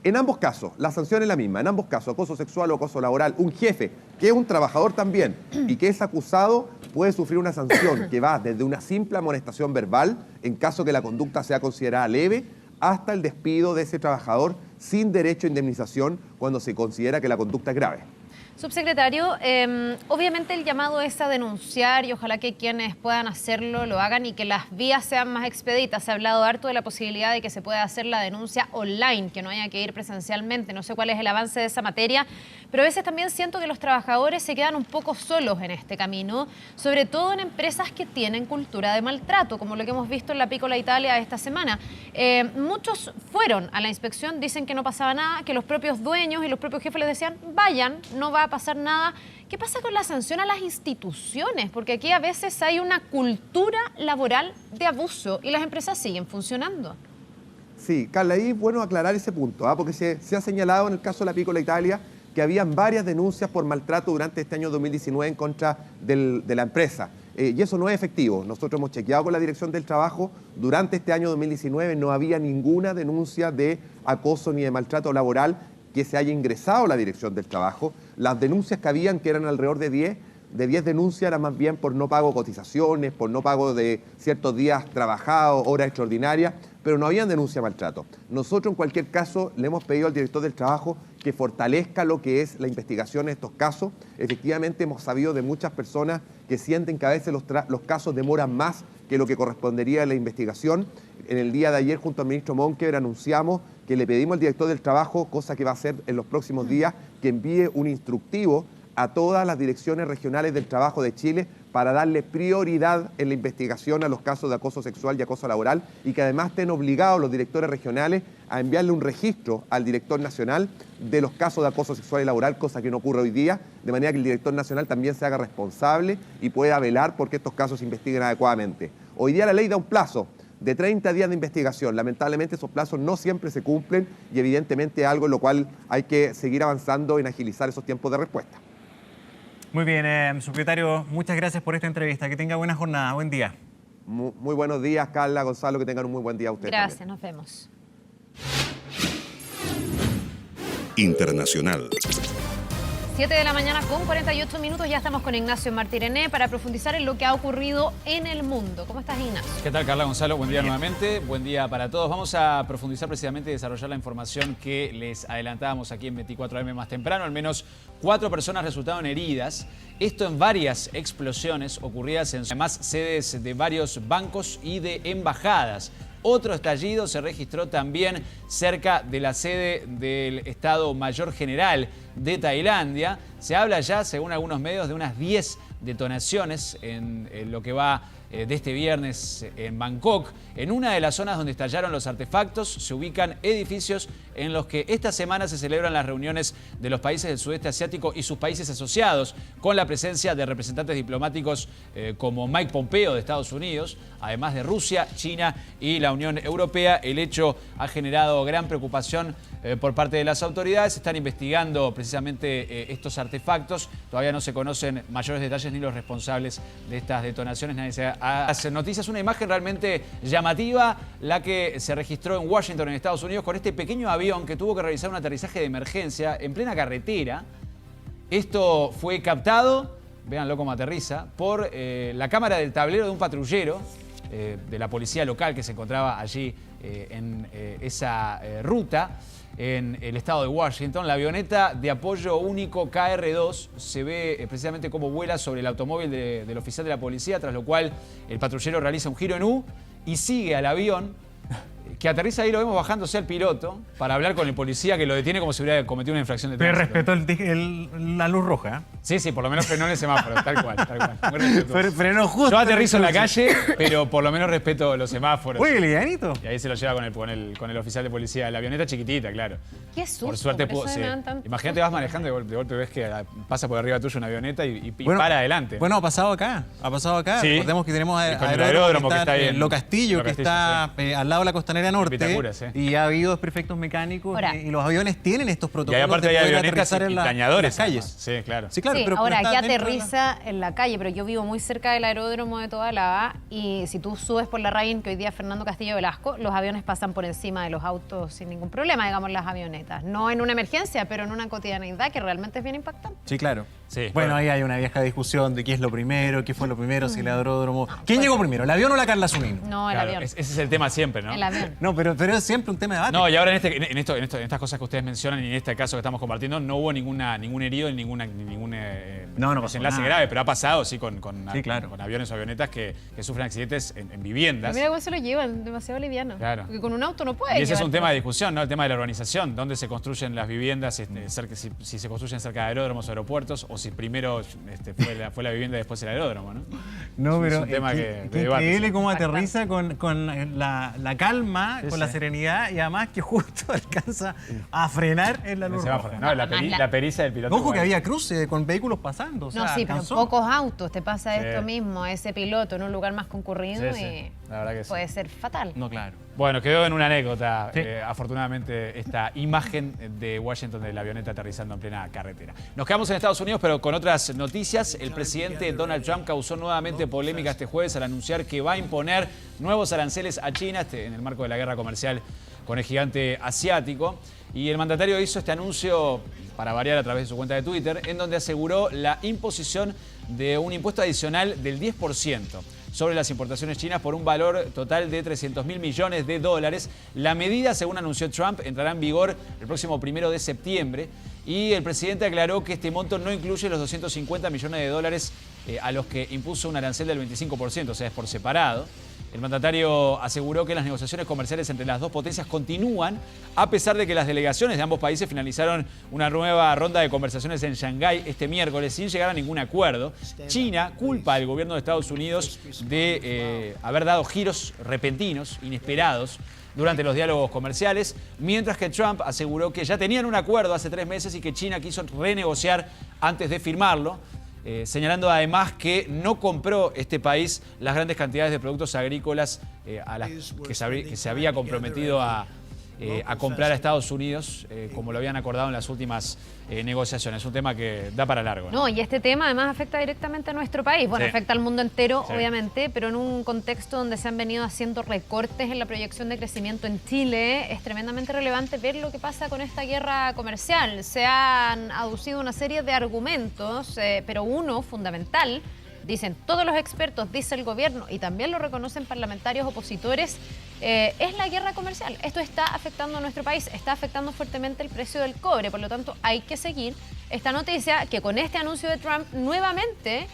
En ambos casos, la sanción es la misma. En ambos casos, acoso sexual o acoso laboral, un jefe que es un trabajador también y que es acusado puede sufrir una sanción que va desde una simple amonestación verbal, en caso que la conducta sea considerada leve, hasta el despido de ese trabajador sin derecho a indemnización cuando se considera que la conducta es grave. Subsecretario, obviamente el llamado es a denunciar y ojalá que quienes puedan hacerlo lo hagan y que las vías sean más expeditas. Se ha hablado harto de la posibilidad de que se pueda hacer la denuncia online, que no haya que ir presencialmente. No sé cuál es el avance de esa materia, pero a veces también siento que los trabajadores se quedan un poco solos en este camino, sobre todo en empresas que tienen cultura de maltrato, como lo que hemos visto en la Piccola Italia esta semana. Muchos fueron a la inspección, dicen que no pasaba nada, que los propios dueños y los propios jefes les decían, vayan, no va a pasar nada. ¿Qué pasa con la sanción a las instituciones? Porque aquí a veces hay una cultura laboral de abuso y las empresas siguen funcionando. Sí, Carla, ahí es bueno aclarar ese punto, porque se ha señalado en el caso de la Piccola Italia que habían varias denuncias por maltrato durante este año 2019 en contra de la empresa. Y eso no es efectivo. Nosotros hemos chequeado con la Dirección del Trabajo. Durante este año 2019 no había ninguna denuncia de acoso ni de maltrato laboral que se haya ingresado a la Dirección del Trabajo. Las denuncias que habían, que eran alrededor de 10 denuncias, eran más bien por no pago de cotizaciones, por no pago de ciertos días trabajados, horas extraordinarias, pero no habían denuncia de maltrato. Nosotros, en cualquier caso, le hemos pedido al director del Trabajo que fortalezca lo que es la investigación en estos casos. Efectivamente, hemos sabido de muchas personas que sienten que a veces los casos demoran más que lo que correspondería a la investigación. En el día de ayer, junto al ministro Monkever, anunciamos que le pedimos al director del Trabajo, cosa que va a hacer en los próximos días, que envíe un instructivo a todas las direcciones regionales del trabajo de Chile para darle prioridad en la investigación a los casos de acoso sexual y acoso laboral y que además estén obligados los directores regionales a enviarle un registro al director nacional de los casos de acoso sexual y laboral, cosa que no ocurre hoy día, de manera que el director nacional también se haga responsable y pueda velar porque estos casos se investiguen adecuadamente. Hoy día la ley da un plazo de 30 días de investigación. Lamentablemente esos plazos no siempre se cumplen y evidentemente es algo en lo cual hay que seguir avanzando en agilizar esos tiempos de respuesta. Muy bien, subsecretario, muchas gracias por esta entrevista. Que tenga buena jornada, buen día. Muy buenos días, Carla, Gonzalo, que tengan un muy buen día a ustedes. Gracias, también. Nos vemos. Internacional. 7 de la mañana con 48 minutos, ya estamos con Ignacio Martirene para profundizar en lo que ha ocurrido en el mundo. ¿Cómo estás, Ignacio? ¿Qué tal, Carla, Gonzalo? Buen día nuevamente, buen día para todos. Vamos a profundizar precisamente y desarrollar la información que les adelantábamos aquí en 24M más temprano. Al menos 4 personas resultaron heridas. Esto en varias explosiones ocurridas en además sedes de varios bancos y de embajadas. Otro estallido se registró también cerca de la sede del Estado Mayor General de Tailandia. Se habla ya, según algunos medios, de unas 10 detonaciones en lo que va de este viernes en Bangkok. En una de las zonas donde estallaron los artefactos se ubican edificios en los que esta semana se celebran las reuniones de los países del sudeste asiático y sus países asociados, con la presencia de representantes diplomáticos como Mike Pompeo de Estados Unidos, además de Rusia, China y la Unión Europea. El hecho ha generado gran preocupación por parte de las autoridades. Están investigando precisamente estos artefactos. Todavía no se conocen mayores detalles ni los responsables de estas detonaciones. Nadie se hace noticias. Una imagen realmente llamativa, la que se registró en Washington, en Estados Unidos, con este pequeño avión que tuvo que realizar un aterrizaje de emergencia en plena carretera. Esto fue captado, véanlo cómo aterriza, por la cámara del tablero de un patrullero de la policía local que se encontraba allí en esa ruta en el estado de Washington. La avioneta de apoyo único KR-2 se ve precisamente cómo vuela sobre el automóvil del oficial de la policía, tras lo cual el patrullero realiza un giro en U y sigue al avión, que aterriza ahí, lo vemos bajándose al piloto para hablar con el policía que lo detiene como si hubiera cometido una infracción de tránsito. Pero respetó la luz roja. Sí, por lo menos frenó en el semáforo, tal cual. Muy respetuoso. Frenó justo. Yo aterrizo en la calle, pero por lo menos respeto los semáforos. Uy, livianito. Y ahí se lo lleva con el oficial de policía. La avioneta chiquitita, claro. Qué susto. Por suerte pudo. Sí. Imagínate, vas manejando y de golpe ves que pasa por arriba tuyo una avioneta y para adelante. Bueno, ha pasado acá. Sí. Recordemos que tenemos aeródromo que está ahí en Lo Castillo, que está al lado de la Costanera Norte. Sí. Y ha habido desperfectos mecánicos y los aviones tienen estos protocolos. Y aparte hay avionetas y dañadores en las calles. Sí, claro. Sí, pero ahora aquí aterriza en la calle, pero yo vivo muy cerca del aeródromo de Tobalaba y si tú subes por la Ryan, que hoy día es Fernando Castillo Velasco, los aviones pasan por encima de los autos sin ningún problema, digamos, las avionetas. No en una emergencia, pero en una cotidianeidad que realmente es bien impactante. Sí, claro. Sí, bueno, ahí hay una vieja discusión de qué es lo primero, qué fue lo primero, si el aeródromo... ¿Quién llegó primero, el avión o la Carla Zunino? No, el avión. Ese es el tema siempre, ¿no? El avión. No, pero es siempre un tema de debate. No, y ahora en estas cosas que ustedes mencionan y en este caso que estamos compartiendo, no hubo ningún herido ni ningún desenlace grave, pero ha pasado, sí, con aviones o avionetas que sufren accidentes en viviendas. Pero mira cómo se lo llevan, demasiado liviano. Claro. Porque con un auto no puede. Y ese es un tema de discusión, ¿no? El tema de la urbanización, dónde se construyen las viviendas, si se construyen cerca de aeródromos o aeropuertos, o si primero fue la vivienda y después el aeródromo, ¿no? No, pero es un tema que increíble cómo aterriza con la calma, con la serenidad y además que justo alcanza a frenar en la luz roja. No, la pericia del piloto. Ojo que había cruce con vehículos pasando. No, sí, pero pocos autos te pasa esto mismo, ese piloto en un lugar más concurrido y la verdad que puede ser fatal. No, claro. Bueno, quedó en una anécdota, afortunadamente, esta imagen de Washington de la avioneta aterrizando en plena carretera. Nos quedamos en Estados Unidos, pero con otras noticias. El presidente Donald Trump causó nuevamente polémica este jueves al anunciar que va a imponer nuevos aranceles a China en el marco de la guerra comercial con el gigante asiático. Y el mandatario hizo este anuncio, para variar, a través de su cuenta de Twitter, en donde aseguró la imposición de un impuesto adicional del 10% sobre las importaciones chinas por un valor total de $300.000 millones. La medida, según anunció Trump, entrará en vigor el próximo 1 de septiembre y el presidente aclaró que este monto no incluye los $250 millones a los que impuso un arancel del 25%, o sea, es por separado. El mandatario aseguró que las negociaciones comerciales entre las dos potencias continúan, a pesar de que las delegaciones de ambos países finalizaron una nueva ronda de conversaciones en Shanghái este miércoles sin llegar a ningún acuerdo. China culpa al gobierno de Estados Unidos de haber dado giros repentinos, inesperados, durante los diálogos comerciales, mientras que Trump aseguró que ya tenían un acuerdo hace 3 meses y que China quiso renegociar antes de firmarlo. Señalando además que no compró este país las grandes cantidades de productos agrícolas a las que se había comprometido a comprar a Estados Unidos, como lo habían acordado en las últimas negociaciones. Un tema que da para largo, ¿no? No, y este tema además afecta directamente a nuestro país. Bueno, afecta al mundo entero, obviamente, pero en un contexto donde se han venido haciendo recortes en la proyección de crecimiento en Chile, es tremendamente relevante ver lo que pasa con esta guerra comercial. Se han aducido una serie de argumentos, pero uno fundamental, dicen todos los expertos, dice el gobierno y también lo reconocen parlamentarios opositores, es la guerra comercial. Esto está afectando a nuestro país, está afectando fuertemente el precio del cobre, por lo tanto hay que seguir esta noticia que con este anuncio de Trump nuevamente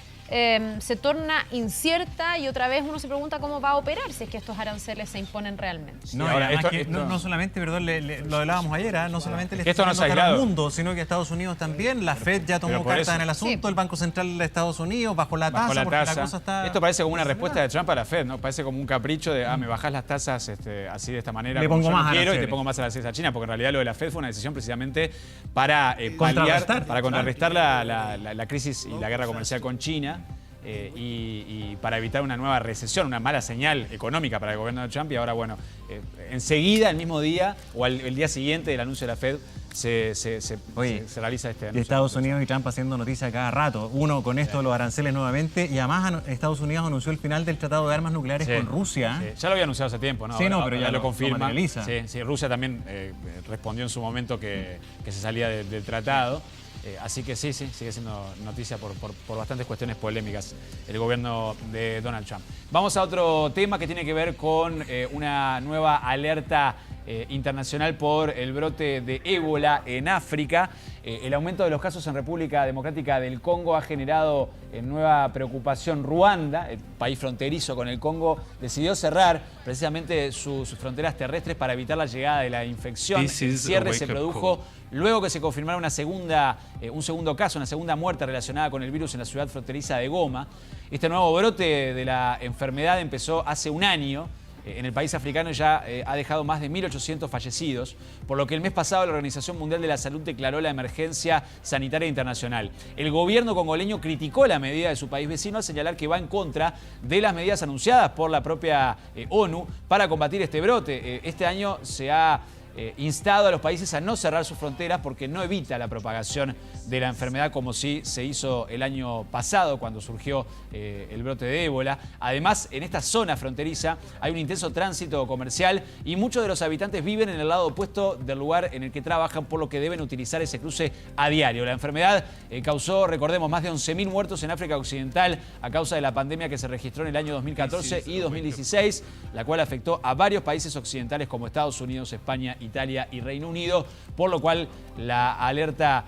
se torna incierta y otra vez uno se pregunta cómo va a operar si es que estos aranceles se imponen realmente. No, ahora, no solamente, perdón, lo hablábamos ayer, no solamente le está afectando al mundo, sino que Estados Unidos también. La FED ya tomó cartas en el asunto, el Banco Central de Estados Unidos bajó la tasa. Porque la cosa está... Esto parece como una respuesta de Trump a la FED, ¿no? Parece como un capricho de, me bajás las tasas así de esta manera, le pongo más quiero y te pongo más aranceles a China, porque en realidad lo de la FED fue una decisión precisamente para contrarrestar la crisis y la guerra comercial con China. Y para evitar una nueva recesión, una mala señal económica para el gobierno de Trump. Y ahora, bueno, enseguida, el mismo día o el día siguiente del anuncio de la FED, se realiza este anuncio. De Estados Unidos y Trump haciendo noticias cada rato. Uno, con esto, los aranceles nuevamente. Y además Estados Unidos anunció el final del tratado de armas nucleares con Rusia. Sí. Ya lo había anunciado hace tiempo, ¿no? Sí, pero ya lo confirma. Sí, Rusia también respondió en su momento que se salía del tratado. Así que sí, sigue siendo noticia por bastantes cuestiones polémicas el gobierno de Donald Trump. Vamos a otro tema que tiene que ver con una nueva alerta internacional por el brote de ébola en África. El aumento de los casos en República Democrática del Congo ha generado nueva preocupación. Ruanda, el país fronterizo con el Congo, decidió cerrar precisamente sus fronteras terrestres para evitar la llegada de la infección. El cierre se produjo luego que se confirmara un segundo caso, una segunda muerte relacionada con el virus en la ciudad fronteriza de Goma. Este nuevo brote de la enfermedad empezó hace un año. En el país africano ya ha dejado más de 1.800 fallecidos, por lo que el mes pasado la Organización Mundial de la Salud declaró la emergencia sanitaria internacional. El gobierno congoleño criticó la medida de su país vecino al señalar que va en contra de las medidas anunciadas por la propia ONU para combatir este brote. Este año se ha instado a los países a no cerrar sus fronteras porque no evita la propagación de la enfermedad como sí se hizo el año pasado cuando surgió el brote de ébola. Además, en esta zona fronteriza hay un intenso tránsito comercial y muchos de los habitantes viven en el lado opuesto del lugar en el que trabajan, por lo que deben utilizar ese cruce a diario. La enfermedad causó, recordemos, más de 11.000 muertos en África Occidental a causa de la pandemia que se registró en el año 2014 y 2016, la cual afectó a varios países occidentales como Estados Unidos, España, Italia y Reino Unido, por lo cual la alerta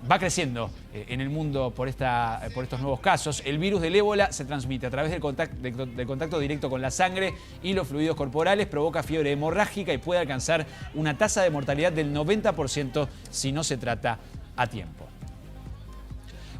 va creciendo en el mundo por estos nuevos casos. El virus del ébola se transmite a través del contacto directo con la sangre y los fluidos corporales, provoca fiebre hemorrágica y puede alcanzar una tasa de mortalidad del 90% si no se trata a tiempo.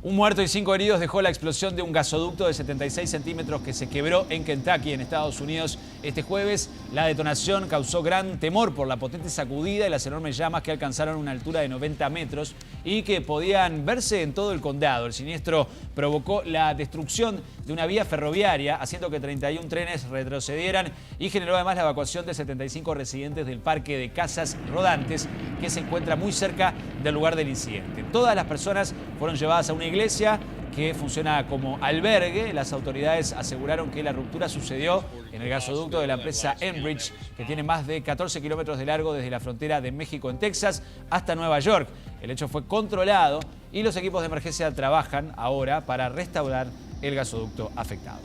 Un muerto y 5 heridos dejó la explosión de un gasoducto de 76 centímetros que se quebró en Kentucky, en Estados Unidos, este jueves. La detonación causó gran temor por la potente sacudida y las enormes llamas que alcanzaron una altura de 90 metros y que podían verse en todo el condado. El siniestro provocó la destrucción de una vía ferroviaria, haciendo que 31 trenes retrocedieran y generó además la evacuación de 75 residentes del parque de casas rodantes que se encuentra muy cerca del lugar del incidente. Todas las personas fueron llevadas a una iglesia que funciona como albergue. Las autoridades aseguraron que la ruptura sucedió en el gasoducto de la empresa Enbridge, que tiene más de 14 kilómetros de largo desde la frontera de México en Texas hasta Nueva York. El hecho fue controlado y los equipos de emergencia trabajan ahora para restaurar el gasoducto afectado.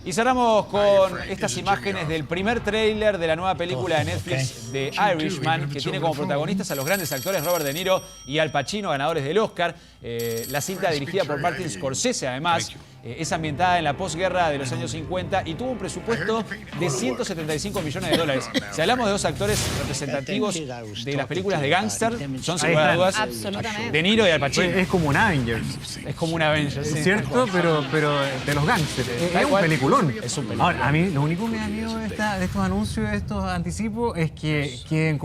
Y cerramos con estas imágenes del primer tráiler de la nueva película de Netflix de Irishman, que tiene como protagonistas a los grandes actores Robert De Niro y Al Pacino, ganadores del Oscar. La cinta, dirigida por Martin Scorsese, además, es ambientada en la posguerra de los años 50 y tuvo un presupuesto de $175 millones. Si hablamos de dos actores representativos de las películas de gángster, son sin lugar a dudas De Niro y Al Pacino. Es como un Avengers. Es como un Avengers, sí. ¿Cierto? Pero de los gángsters. Es un peliculón. Es un peliculón. Ahora, a mí lo único que me da miedo de estos anuncios, de estos anticipos, es que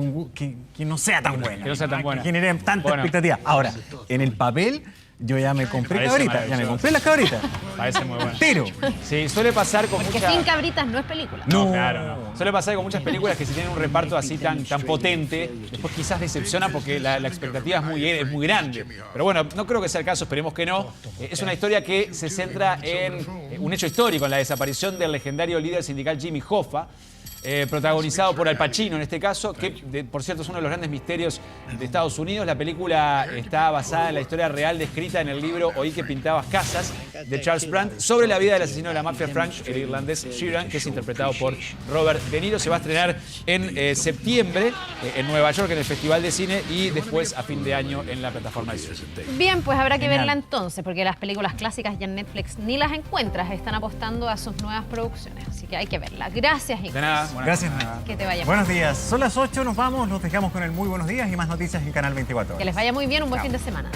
no sea tan buena. Que no sea tan buena. Que genere tanta expectativa. Ahora, en el papel, yo ya me compré cabritas. Ya me compré las cabritas. Parece muy bueno. Tiro. Sí, suele pasar con Porque muchas... Sin Cabritas no es película. No, claro, no. Suele pasar con muchas películas que si tienen un reparto así tan potente, después quizás decepcionan porque la expectativa es muy grande. Pero bueno, no creo que sea el caso, esperemos que no. Es una historia que se centra en un hecho histórico, en la desaparición del legendario líder sindical Jimmy Hoffa, protagonizado por Al Pacino en este caso, que por cierto es uno de los grandes misterios de Estados Unidos. La película está basada en la historia real descrita en el libro Oí que pintabas casas de Charles Brandt sobre la vida del asesino de la mafia Frank, el irlandés Sheeran, que es interpretado por Robert De Niro. Se va a estrenar en septiembre en Nueva York en el Festival de Cine y después a fin de año en la plataforma de streaming. Bien, pues habrá que verla entonces, porque las películas clásicas ya en Netflix ni las encuentras, están apostando a sus nuevas producciones, así que hay que verla. Gracias, Nicolás. De nada. Gracias. Que te vaya bien. Buenos días. Son las 8, nos vamos, nos dejamos con el Muy Buenos Días y más noticias en Canal 24 Horas. Que les vaya muy bien, un buen fin de semana.